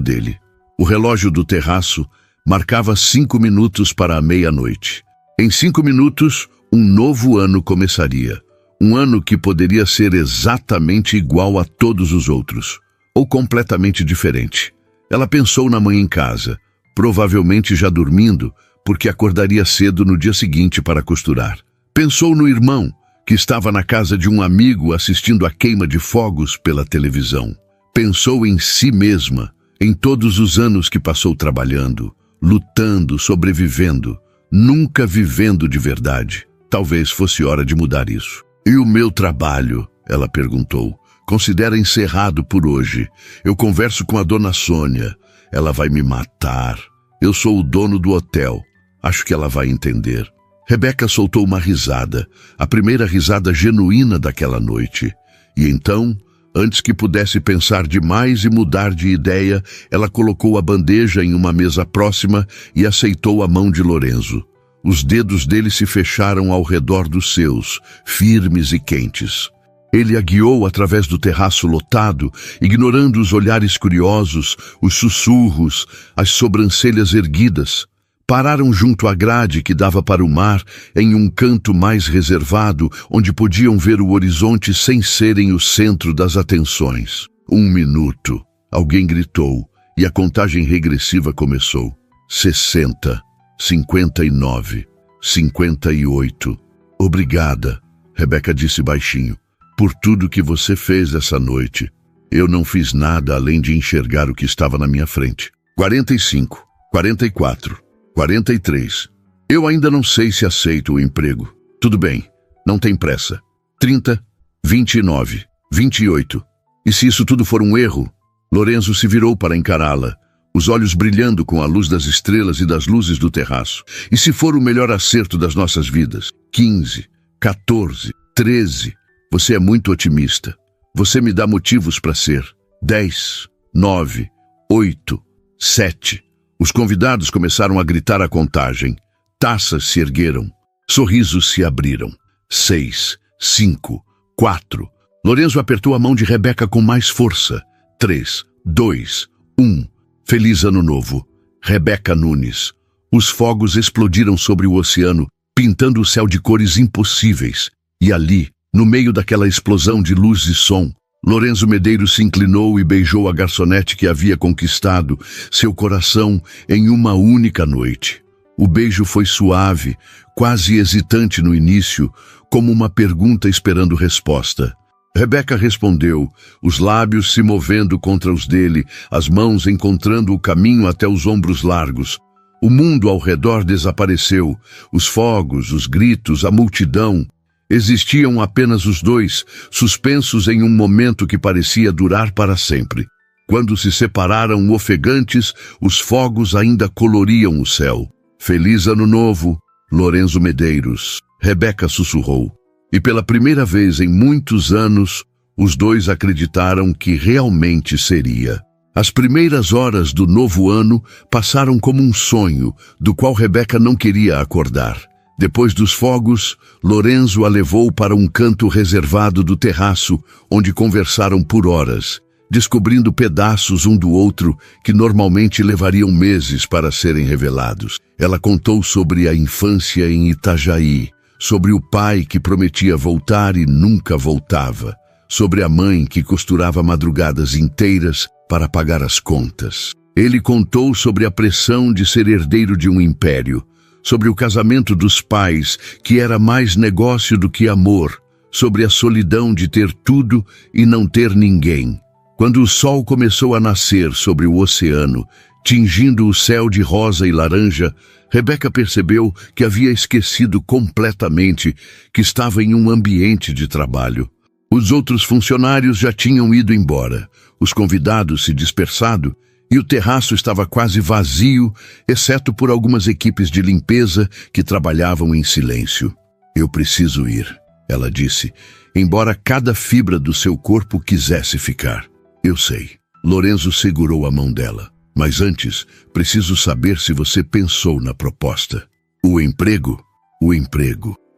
dele. O relógio do terraço marcava 5 minutos para a meia-noite. Em 5 minutos, um novo ano começaria. Um ano que poderia ser exatamente igual a todos os outros, ou completamente diferente. Ela pensou na mãe em casa, provavelmente já dormindo, porque acordaria cedo no dia seguinte para costurar. Pensou no irmão, que estava na casa de um amigo assistindo a queima de fogos pela televisão. Pensou em si mesma, em todos os anos que passou trabalhando, lutando, sobrevivendo, nunca vivendo de verdade. Talvez fosse hora de mudar isso. E o meu trabalho? Ela perguntou. Considera encerrado por hoje. Eu converso com a dona Sônia. Ela vai me matar. Eu sou o dono do hotel. Acho que ela vai entender. Rebeca soltou uma risada, a primeira risada genuína daquela noite. E então, antes que pudesse pensar demais e mudar de ideia, ela colocou a bandeja em uma mesa próxima e aceitou a mão de Lorenzo. Os dedos dele se fecharam ao redor dos seus, firmes e quentes. Ele a guiou através do terraço lotado, ignorando os olhares curiosos, os sussurros, as sobrancelhas erguidas. Pararam junto à grade que dava para o mar, em um canto mais reservado, onde podiam ver o horizonte sem serem o centro das atenções. 1 minuto. Alguém gritou, e a contagem regressiva começou. 60, 59, 58. Obrigada, Rebeca disse baixinho. Por tudo que você fez essa noite. Eu não fiz nada além de enxergar o que estava na minha frente. 45, 44, 43. Eu ainda não sei se aceito o emprego. Tudo bem, não tem pressa. 30, 29, 28. E se isso tudo for um erro? Lorenzo se virou para encará-la, os olhos brilhando com a luz das estrelas e das luzes do terraço. E se for o melhor acerto das nossas vidas? 15, 14, 13... Você é muito otimista. Você me dá motivos para ser. 10, 9, 8, 7. Os convidados começaram a gritar a contagem. Taças se ergueram. Sorrisos se abriram. 6, 5, 4. Lorenzo apertou a mão de Rebeca com mais força. 3, 2, 1. Feliz Ano Novo. Rebeca Nunes. Os fogos explodiram sobre o oceano, pintando o céu de cores impossíveis. E ali, no meio daquela explosão de luz e som, Lorenzo Medeiros se inclinou e beijou a garçonete que havia conquistado seu coração em uma única noite. O beijo foi suave, quase hesitante no início, como uma pergunta esperando resposta. Rebeca respondeu, os lábios se movendo contra os dele, as mãos encontrando o caminho até os ombros largos. O mundo ao redor desapareceu, os fogos, os gritos, a multidão. Existiam apenas os dois, suspensos em um momento que parecia durar para sempre. Quando se separaram ofegantes, os fogos ainda coloriam o céu. Feliz Ano Novo, Lorenzo Medeiros, Rebeca sussurrou. E pela primeira vez em muitos anos, os dois acreditaram que realmente seria. As primeiras horas do novo ano passaram como um sonho, do qual Rebeca não queria acordar. Depois dos fogos, Lorenzo a levou para um canto reservado do terraço, onde conversaram por horas, descobrindo pedaços um do outro que normalmente levariam meses para serem revelados. Ela contou sobre a infância em Itajaí, sobre o pai que prometia voltar e nunca voltava, sobre a mãe que costurava madrugadas inteiras para pagar as contas. Ele contou sobre a pressão de ser herdeiro de um império, sobre o casamento dos pais, que era mais negócio do que amor, sobre a solidão de ter tudo e não ter ninguém. Quando o sol começou a nascer sobre o oceano, tingindo o céu de rosa e laranja, Rebeca percebeu que havia esquecido completamente que estava em um ambiente de trabalho. Os outros funcionários já tinham ido embora, os convidados se dispersado, e o terraço estava quase vazio, exceto por algumas equipes de limpeza que trabalhavam em silêncio. Eu preciso ir, ela disse, embora cada fibra do seu corpo quisesse ficar. Eu sei. Lorenzo segurou a mão dela. Mas antes, preciso saber se você pensou na proposta. O emprego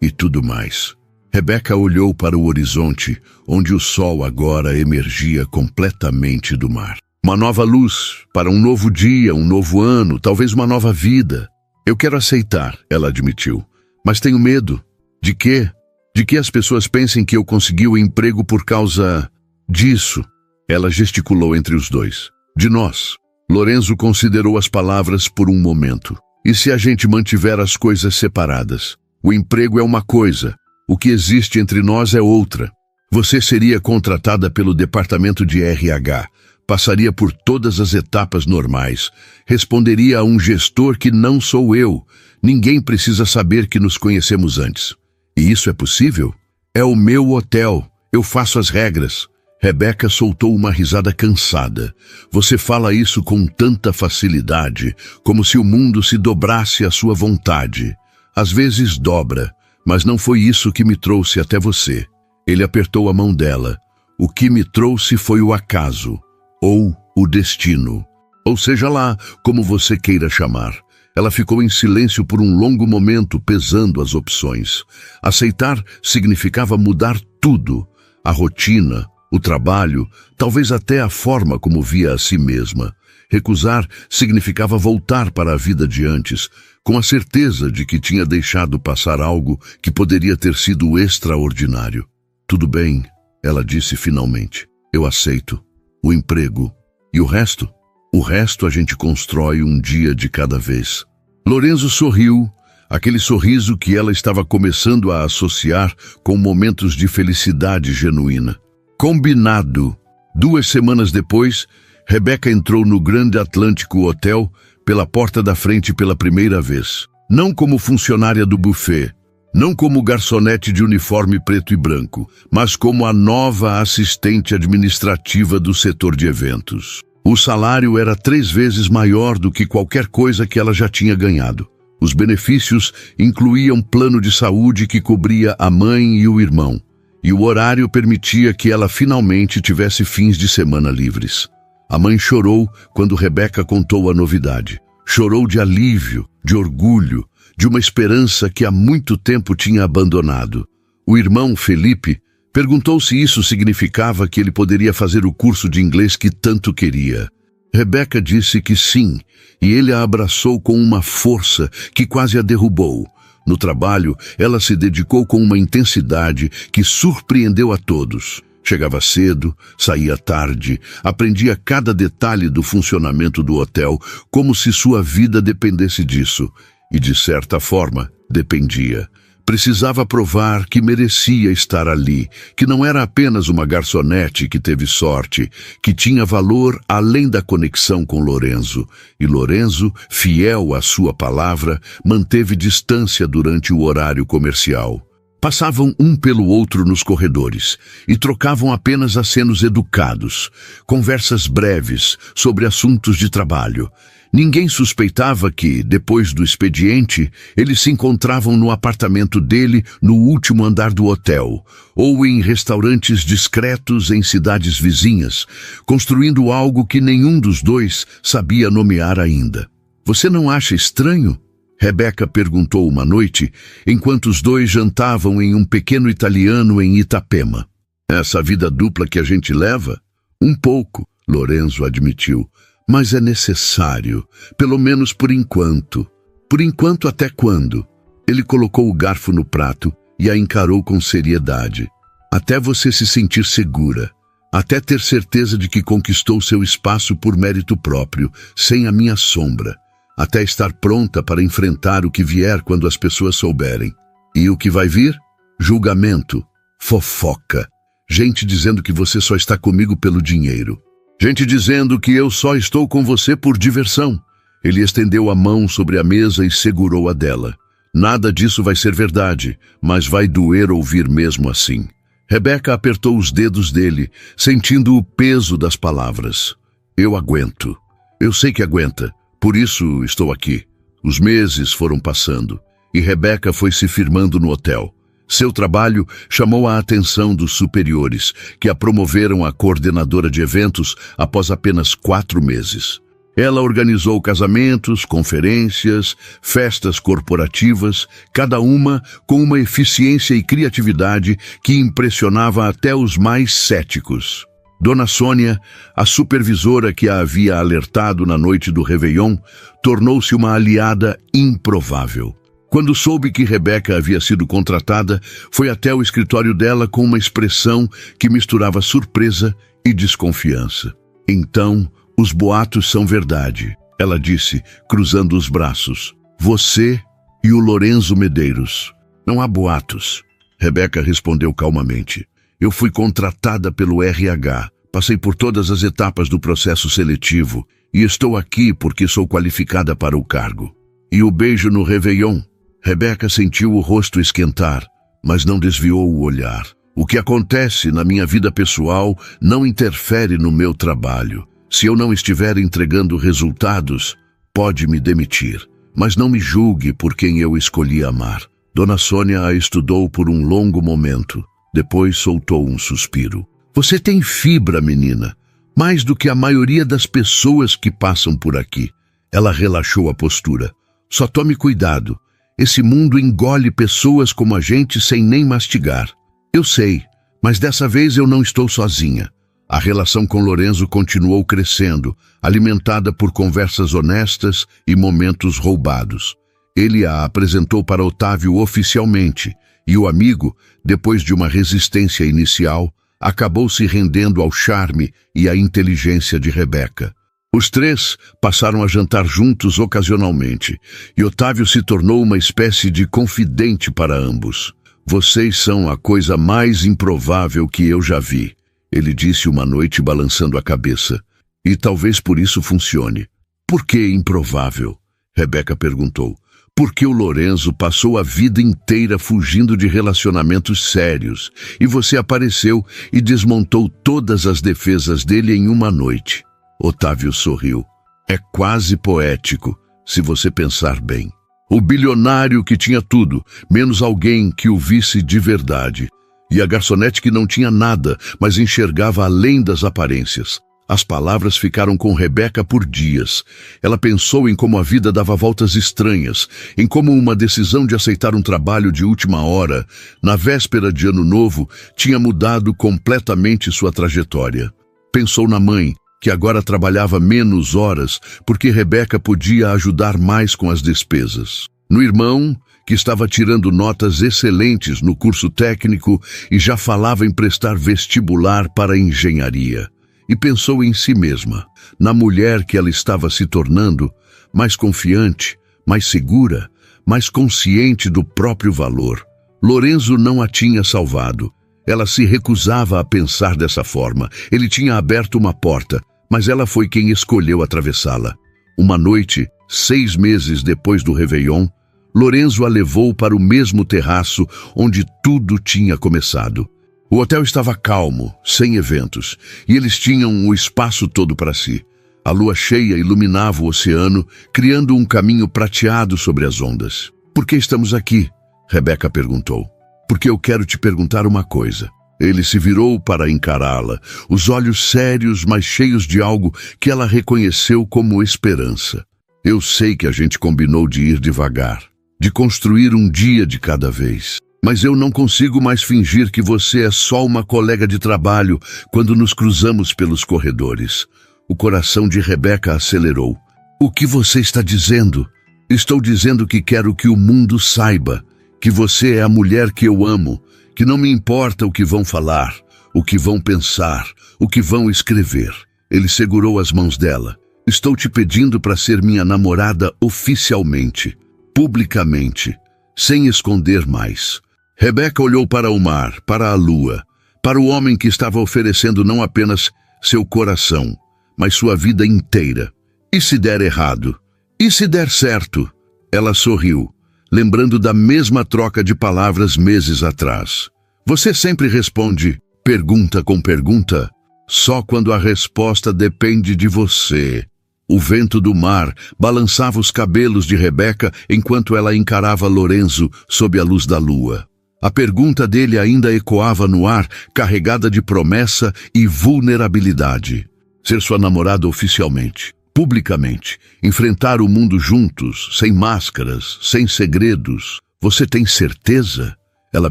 e tudo mais. Rebeca olhou para o horizonte, onde o sol agora emergia completamente do mar. Uma nova luz, para um novo dia, um novo ano, talvez uma nova vida. Eu quero aceitar, ela admitiu. Mas tenho medo. De quê? De que as pessoas pensem que eu consegui o emprego por causa disso. Ela gesticulou entre os dois. De nós. Lorenzo considerou as palavras por um momento. E se a gente mantiver as coisas separadas? O emprego é uma coisa. O que existe entre nós é outra. Você seria contratada pelo departamento de RH. Passaria por todas as etapas normais. Responderia a um gestor que não sou eu. Ninguém precisa saber que nos conhecemos antes. E isso é possível? É o meu hotel. Eu faço as regras. Rebeca soltou uma risada cansada. Você fala isso com tanta facilidade, como se o mundo se dobrasse à sua vontade. Às vezes dobra, mas não foi isso que me trouxe até você. Ele apertou a mão dela. O que me trouxe foi o acaso. Ou o destino. Ou seja lá, como você queira chamar. Ela ficou em silêncio por um longo momento, pesando as opções. Aceitar significava mudar tudo. A rotina, o trabalho, talvez até a forma como via a si mesma. Recusar significava voltar para a vida de antes, com a certeza de que tinha deixado passar algo que poderia ter sido extraordinário. Tudo bem, ela disse finalmente. Eu aceito. O emprego. E o resto? O resto a gente constrói um dia de cada vez. Lorenzo sorriu, aquele sorriso que ela estava começando a associar com momentos de felicidade genuína. Combinado. 2 semanas depois, Rebeca entrou no Grande Atlântico Hotel pela porta da frente pela primeira vez. Não como funcionária do buffet, não como garçonete de uniforme preto e branco, mas como a nova assistente administrativa do setor de eventos. O salário era 3 vezes maior do que qualquer coisa que ela já tinha ganhado. Os benefícios incluíam plano de saúde que cobria a mãe e o irmão, e o horário permitia que ela finalmente tivesse fins de semana livres. A mãe chorou quando Rebeca contou a novidade. Chorou de alívio, de orgulho, de uma esperança que há muito tempo tinha abandonado. O irmão, Felipe, perguntou se isso significava que ele poderia fazer o curso de inglês que tanto queria. Rebeca disse que sim, e ele a abraçou com uma força que quase a derrubou. No trabalho, ela se dedicou com uma intensidade que surpreendeu a todos. Chegava cedo, saía tarde, aprendia cada detalhe do funcionamento do hotel, como se sua vida dependesse disso. E, de certa forma, dependia. Precisava provar que merecia estar ali, que não era apenas uma garçonete que teve sorte, que tinha valor além da conexão com Lorenzo. E Lorenzo, fiel à sua palavra, manteve distância durante o horário comercial. Passavam um pelo outro nos corredores e trocavam apenas acenos educados, conversas breves sobre assuntos de trabalho. Ninguém suspeitava que, depois do expediente, eles se encontravam no apartamento dele no último andar do hotel, ou em restaurantes discretos em cidades vizinhas, construindo algo que nenhum dos dois sabia nomear ainda. Você não acha estranho? Rebeca perguntou uma noite, enquanto os dois jantavam em um pequeno italiano em Itapema. Essa vida dupla que a gente leva? Um pouco, Lorenzo admitiu. Mas é necessário, pelo menos por enquanto. Por enquanto até quando? Ele colocou o garfo no prato e a encarou com seriedade. Até você se sentir segura. Até ter certeza de que conquistou seu espaço por mérito próprio, sem a minha sombra. Até estar pronta para enfrentar o que vier quando as pessoas souberem. E o que vai vir? Julgamento, fofoca, gente dizendo que você só está comigo pelo dinheiro. Gente dizendo que eu só estou com você por diversão. Ele estendeu a mão sobre a mesa e segurou a dela. Nada disso vai ser verdade, mas vai doer ouvir mesmo assim. Rebeca apertou os dedos dele, sentindo o peso das palavras. Eu aguento. Eu sei que aguenta. Por isso estou aqui. Os meses foram passando e Rebeca foi se firmando no hotel. Seu trabalho chamou a atenção dos superiores, que a promoveram a coordenadora de eventos após apenas 4 meses. Ela organizou casamentos, conferências, festas corporativas, cada uma com uma eficiência e criatividade que impressionava até os mais céticos. Dona Sônia, a supervisora que a havia alertado na noite do Réveillon, tornou-se uma aliada improvável. Quando soube que Rebeca havia sido contratada, foi até o escritório dela com uma expressão que misturava surpresa e desconfiança. Então, os boatos são verdade, ela disse, cruzando os braços. Você e o Lorenzo Medeiros. Não há boatos. Rebeca respondeu calmamente. Eu fui contratada pelo RH, passei por todas as etapas do processo seletivo e estou aqui porque sou qualificada para o cargo. E o beijo no Réveillon? Rebeca sentiu o rosto esquentar, mas não desviou o olhar. O que acontece na minha vida pessoal não interfere no meu trabalho. Se eu não estiver entregando resultados, pode me demitir. Mas não me julgue por quem eu escolhi amar. Dona Sônia a estudou por um longo momento. Depois soltou um suspiro. Você tem fibra, menina. Mais do que a maioria das pessoas que passam por aqui. Ela relaxou a postura. Só tome cuidado. Esse mundo engole pessoas como a gente sem nem mastigar. Eu sei, mas dessa vez eu não estou sozinha. A relação com Lorenzo continuou crescendo, alimentada por conversas honestas e momentos roubados. Ele a apresentou para Otávio oficialmente, e o amigo, depois de uma resistência inicial, acabou se rendendo ao charme e à inteligência de Rebeca. Os 3 passaram a jantar juntos ocasionalmente, e Otávio se tornou uma espécie de confidente para ambos. Vocês são a coisa mais improvável que eu já vi, ele disse uma noite balançando a cabeça. E talvez por isso funcione. Por que improvável? Rebeca perguntou. Porque o Lorenzo passou a vida inteira fugindo de relacionamentos sérios, e você apareceu e desmontou todas as defesas dele em uma noite. Otávio sorriu. É quase poético, se você pensar bem. O bilionário que tinha tudo, menos alguém que o visse de verdade. E a garçonete que não tinha nada, mas enxergava além das aparências. As palavras ficaram com Rebeca por dias. Ela pensou em como a vida dava voltas estranhas, em como uma decisão de aceitar um trabalho de última hora, na véspera de Ano Novo, tinha mudado completamente sua trajetória. Pensou na mãe, que agora trabalhava menos horas, porque Rebeca podia ajudar mais com as despesas. No irmão, que estava tirando notas excelentes no curso técnico e já falava em prestar vestibular para engenharia. E pensou em si mesma, na mulher que ela estava se tornando, mais confiante, mais segura, mais consciente do próprio valor. Lorenzo não a tinha salvado. Ela se recusava a pensar dessa forma. Ele tinha aberto uma porta, mas ela foi quem escolheu atravessá-la. Uma noite, 6 meses depois do Réveillon, Lorenzo a levou para o mesmo terraço onde tudo tinha começado. O hotel estava calmo, sem eventos, e eles tinham o espaço todo para si. A lua cheia iluminava o oceano, criando um caminho prateado sobre as ondas. "Por que estamos aqui?" Rebeca perguntou. "Porque eu quero te perguntar uma coisa." Ele se virou para encará-la, os olhos sérios, mas cheios de algo que ela reconheceu como esperança. "Eu sei que a gente combinou de ir devagar, de construir um dia de cada vez. Mas eu não consigo mais fingir que você é só uma colega de trabalho quando nos cruzamos pelos corredores." O coração de Rebeca acelerou. "O que você está dizendo?" "Estou dizendo que quero que o mundo saiba que você é a mulher que eu amo, que não me importa o que vão falar, o que vão pensar, o que vão escrever." Ele segurou as mãos dela. "Estou te pedindo para ser minha namorada oficialmente, publicamente, sem esconder mais." Rebeca olhou para o mar, para a lua, para o homem que estava oferecendo não apenas seu coração, mas sua vida inteira. "E se der errado? E se der certo?" Ela sorriu, lembrando da mesma troca de palavras meses atrás. "Você sempre responde pergunta com pergunta, só quando a resposta depende de você." O vento do mar balançava os cabelos de Rebeca enquanto ela encarava Lorenzo sob a luz da lua. A pergunta dele ainda ecoava no ar, carregada de promessa e vulnerabilidade. Ser sua namorada oficialmente, publicamente, enfrentar o mundo juntos, sem máscaras, sem segredos. "Você tem certeza?" ela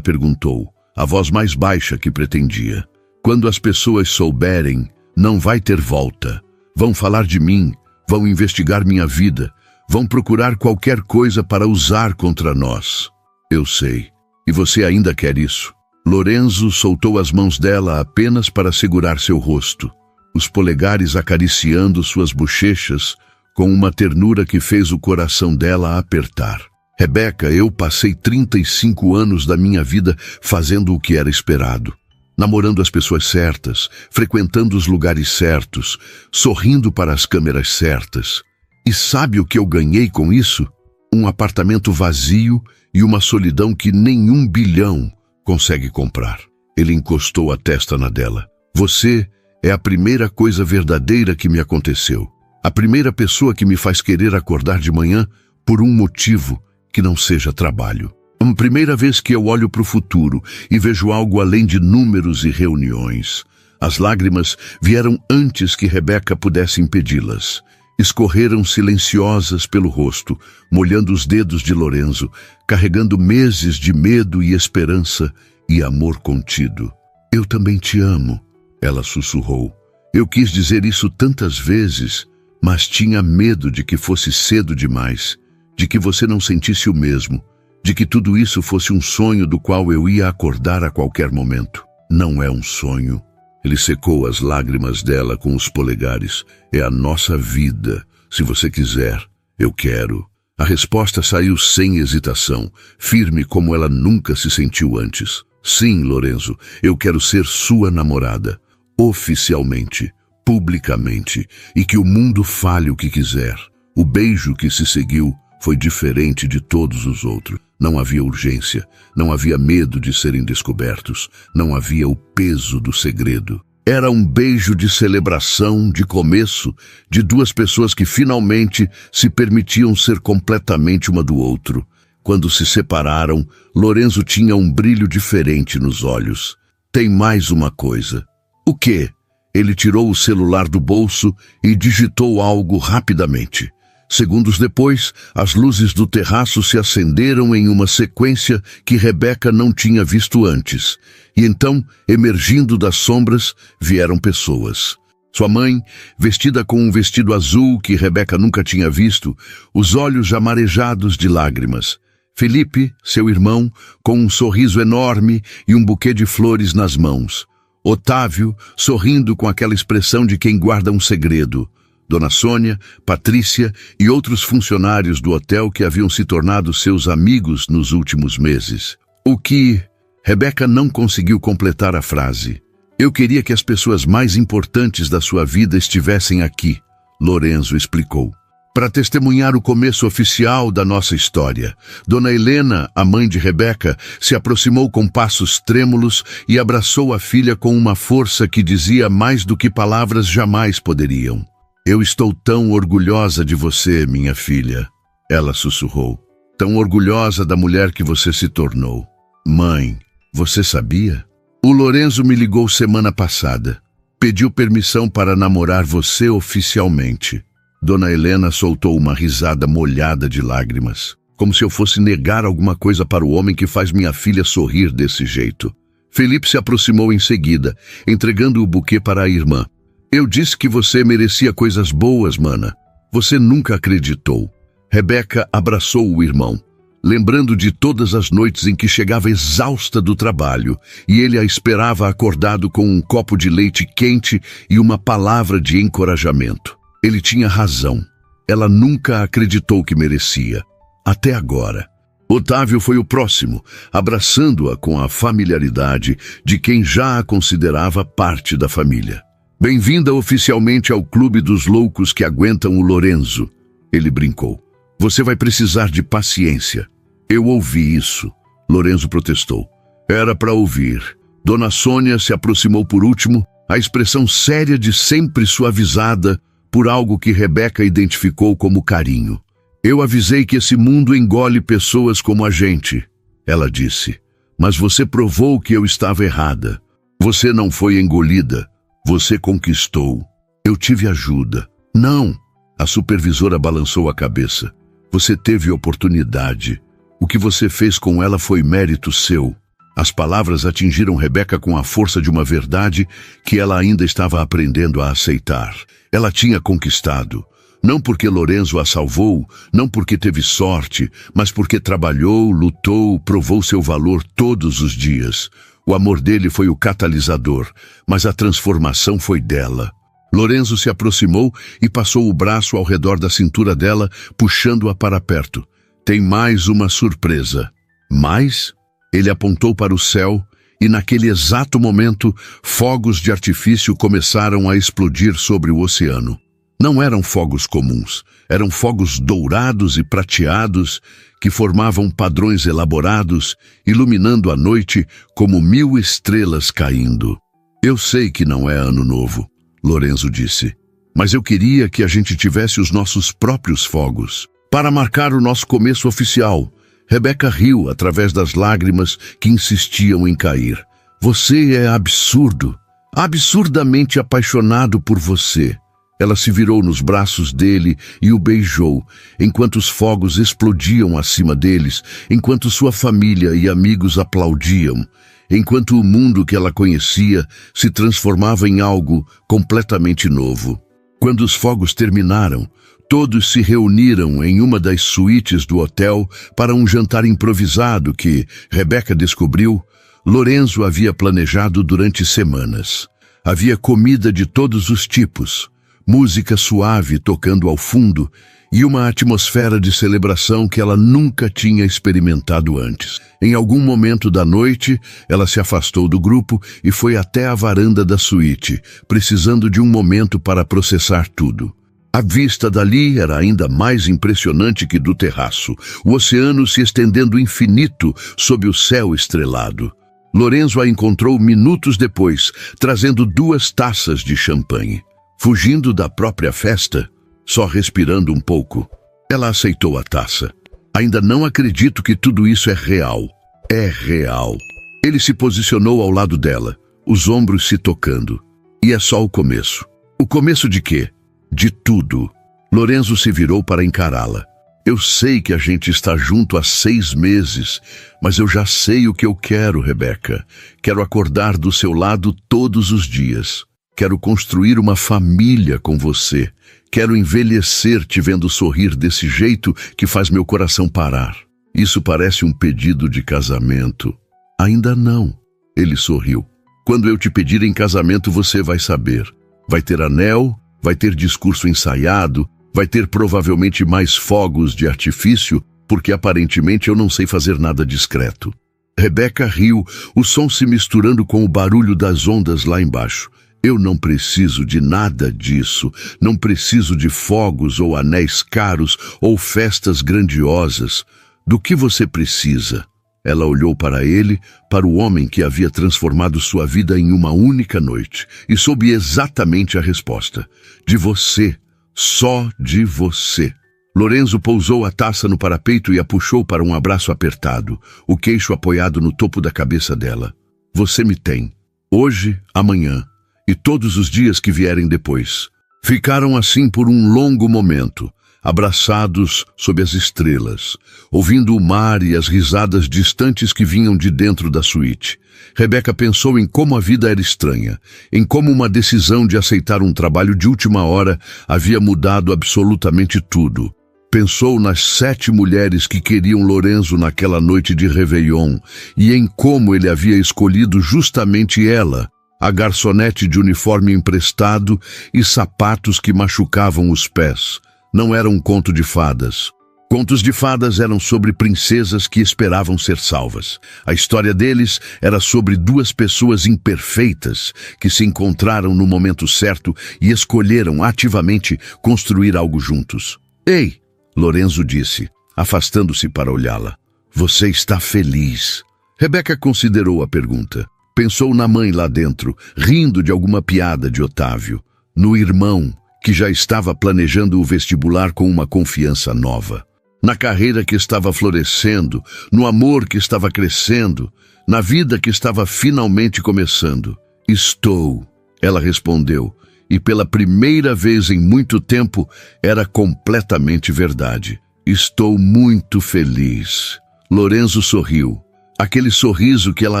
perguntou, a voz mais baixa que pretendia. "Quando as pessoas souberem, não vai ter volta. Vão falar de mim, vão investigar minha vida, vão procurar qualquer coisa para usar contra nós." "Eu sei. E você ainda quer isso?" Lorenzo soltou as mãos dela apenas para segurar seu rosto, os polegares acariciando suas bochechas com uma ternura que fez o coração dela apertar. "Rebeca, eu passei 35 anos da minha vida fazendo o que era esperado, namorando as pessoas certas, frequentando os lugares certos, sorrindo para as câmeras certas. E sabe o que eu ganhei com isso? Um apartamento vazio e uma solidão que nenhum bilhão consegue comprar." Ele encostou a testa na dela. "Você é a primeira coisa verdadeira que me aconteceu. A primeira pessoa que me faz querer acordar de manhã por um motivo que não seja trabalho. A primeira vez que eu olho para o futuro e vejo algo além de números e reuniões." As lágrimas vieram antes que Rebeca pudesse impedi-las. Escorreram silenciosas pelo rosto, molhando os dedos de Lorenzo, carregando meses de medo e esperança e amor contido. "Eu também te amo," ela sussurrou. "Eu quis dizer isso tantas vezes, mas tinha medo de que fosse cedo demais, de que você não sentisse o mesmo, de que tudo isso fosse um sonho do qual eu ia acordar a qualquer momento." "Não é um sonho." Ele secou as lágrimas dela com os polegares. "É a nossa vida. Se você quiser, eu quero." A resposta saiu sem hesitação, firme como ela nunca se sentiu antes. "Sim, Lorenzo, eu quero ser sua namorada. Oficialmente, publicamente, e que o mundo fale o que quiser." O beijo que se seguiu foi diferente de todos os outros. Não havia urgência, não havia medo de serem descobertos, não havia o peso do segredo. Era um beijo de celebração, de começo, de duas pessoas que finalmente se permitiam ser completamente uma do outro. Quando se separaram, Lorenzo tinha um brilho diferente nos olhos. "Tem mais uma coisa." "O quê?" Ele tirou o celular do bolso e digitou algo rapidamente. Segundos depois, as luzes do terraço se acenderam em uma sequência que Rebeca não tinha visto antes. E então, emergindo das sombras, vieram pessoas. Sua mãe, vestida com um vestido azul que Rebeca nunca tinha visto, os olhos já marejados de lágrimas. Felipe, seu irmão, com um sorriso enorme e um buquê de flores nas mãos. Otávio, sorrindo com aquela expressão de quem guarda um segredo. Dona Sônia, Patrícia e outros funcionários do hotel que haviam se tornado seus amigos nos últimos meses. O que... Rebeca não conseguiu completar a frase. Eu queria que as pessoas mais importantes da sua vida estivessem aqui, Lorenzo explicou, para testemunhar o começo oficial da nossa história. Dona Helena, a mãe de Rebeca, se aproximou com passos trêmulos e abraçou a filha com uma força que dizia mais do que palavras jamais poderiam. Eu estou tão orgulhosa de você, minha filha, ela sussurrou. Tão orgulhosa da mulher que você se tornou. Mãe, você sabia? O Lorenzo me ligou semana passada. Pediu permissão para namorar você oficialmente. Dona Helena soltou uma risada molhada de lágrimas, como se eu fosse negar alguma coisa para o homem que faz minha filha sorrir desse jeito. Felipe se aproximou em seguida, entregando o buquê para a irmã. Eu disse que você merecia coisas boas, mana. Você nunca acreditou. Rebeca abraçou o irmão, lembrando de todas as noites em que chegava exausta do trabalho e ele a esperava acordado com um copo de leite quente e uma palavra de encorajamento. Ele tinha razão. Ela nunca acreditou que merecia. Até agora. Otávio foi o próximo, abraçando-a com a familiaridade de quem já a considerava parte da família. Bem-vinda oficialmente ao clube dos loucos que aguentam o Lorenzo, ele brincou. Você vai precisar de paciência. Eu ouvi isso, Lorenzo protestou. Era para ouvir. Dona Sônia se aproximou por último, a expressão séria de sempre suavizada por algo que Rebeca identificou como carinho. Eu avisei que esse mundo engole pessoas como a gente, ela disse. Mas você provou que eu estava errada. Você não foi engolida. Você conquistou. Eu tive ajuda. Não, a supervisora balançou a cabeça. Você teve oportunidade. O que você fez com ela foi mérito seu. As palavras atingiram Rebeca com a força de uma verdade que ela ainda estava aprendendo a aceitar. Ela tinha conquistado. Não porque Lorenzo a salvou, não porque teve sorte, mas porque trabalhou, lutou, provou seu valor todos os dias. O amor dele foi o catalisador, mas a transformação foi dela. Lorenzo se aproximou e passou o braço ao redor da cintura dela, puxando-a para perto. Tem mais uma surpresa. Mais? Ele apontou para o céu e naquele exato momento, fogos de artifício começaram a explodir sobre o oceano. Não eram fogos comuns, eram fogos dourados e prateados que formavam padrões elaborados, iluminando a noite como 1000 estrelas caindo. Eu sei que não é ano novo, Lorenzo disse, mas eu queria que a gente tivesse os nossos próprios fogos. Para marcar o nosso começo oficial, Rebeca riu através das lágrimas que insistiam em cair. Você é absurdo, absurdamente apaixonado por você. Ela se virou nos braços dele e o beijou, enquanto os fogos explodiam acima deles, enquanto sua família e amigos aplaudiam, enquanto o mundo que ela conhecia se transformava em algo completamente novo. Quando os fogos terminaram, todos se reuniram em uma das suítes do hotel para um jantar improvisado que, Rebeca descobriu, Lorenzo havia planejado durante semanas. Havia comida de todos os tipos, música suave tocando ao fundo e uma atmosfera de celebração que ela nunca tinha experimentado antes. Em algum momento da noite, ela se afastou do grupo e foi até a varanda da suíte, precisando de um momento para processar tudo. A vista dali era ainda mais impressionante que do terraço, o oceano se estendendo infinito sob o céu estrelado. Lorenzo a encontrou minutos depois, trazendo 2 taças de champanhe. Fugindo da própria festa, só respirando um pouco, ela aceitou a taça. Ainda não acredito que tudo isso é real. É real. Ele se posicionou ao lado dela, os ombros se tocando. E é só o começo. O começo de quê? De tudo. Lorenzo se virou para encará-la. Eu sei que a gente está junto há 6 meses, mas eu já sei o que eu quero, Rebeca. Quero acordar do seu lado todos os dias. Quero construir uma família com você. Quero envelhecer te vendo sorrir desse jeito que faz meu coração parar. Isso parece um pedido de casamento. Ainda não. Ele sorriu. Quando eu te pedir em casamento, você vai saber. Vai ter anel, vai ter discurso ensaiado, vai ter provavelmente mais fogos de artifício, porque aparentemente eu não sei fazer nada discreto. Rebeca riu, o som se misturando com o barulho das ondas lá embaixo. Eu não preciso de nada disso. Não preciso de fogos ou anéis caros ou festas grandiosas. Do que você precisa? Ela olhou para ele, para o homem que havia transformado sua vida em uma única noite, e soube exatamente a resposta. De você. Só de você. Lorenzo pousou a taça no parapeito e a puxou para um abraço apertado, o queixo apoiado no topo da cabeça dela. Você me tem. Hoje, amanhã e todos os dias que vierem depois. Ficaram assim por um longo momento, abraçados sob as estrelas, ouvindo o mar e as risadas distantes que vinham de dentro da suíte. Rebeca pensou em como a vida era estranha, em como uma decisão de aceitar um trabalho de última hora havia mudado absolutamente tudo. Pensou nas 7 mulheres que queriam Lorenzo naquela noite de Réveillon e em como ele havia escolhido justamente ela, a garçonete de uniforme emprestado e sapatos que machucavam os pés. Não era um conto de fadas. Contos de fadas eram sobre princesas que esperavam ser salvas. A história deles era sobre 2 pessoas imperfeitas que se encontraram no momento certo e escolheram ativamente construir algo juntos. Ei, Lorenzo disse, afastando-se para olhá-la. Você está feliz? Rebeca considerou a pergunta. Pensou na mãe lá dentro, rindo de alguma piada de Otávio. No irmão, que já estava planejando o vestibular com uma confiança nova. Na carreira que estava florescendo, no amor que estava crescendo, na vida que estava finalmente começando. Estou, ela respondeu, e pela primeira vez em muito tempo era completamente verdade. Estou muito feliz. Lorenzo sorriu. Aquele sorriso que ela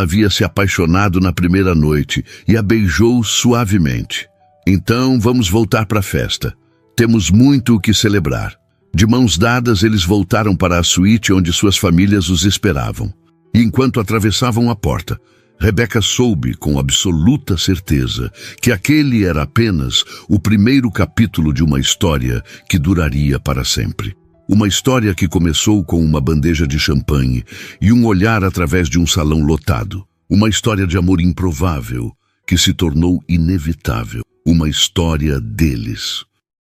havia se apaixonado na primeira noite, e a beijou suavemente. Então vamos voltar para a festa. Temos muito o que celebrar. De mãos dadas, eles voltaram para a suíte onde suas famílias os esperavam. E enquanto atravessavam a porta, Rebeca soube com absoluta certeza que aquele era apenas o primeiro capítulo de uma história que duraria para sempre. Uma história que começou com uma bandeja de champanhe e um olhar através de um salão lotado. Uma história de amor improvável que se tornou inevitável. Uma história deles.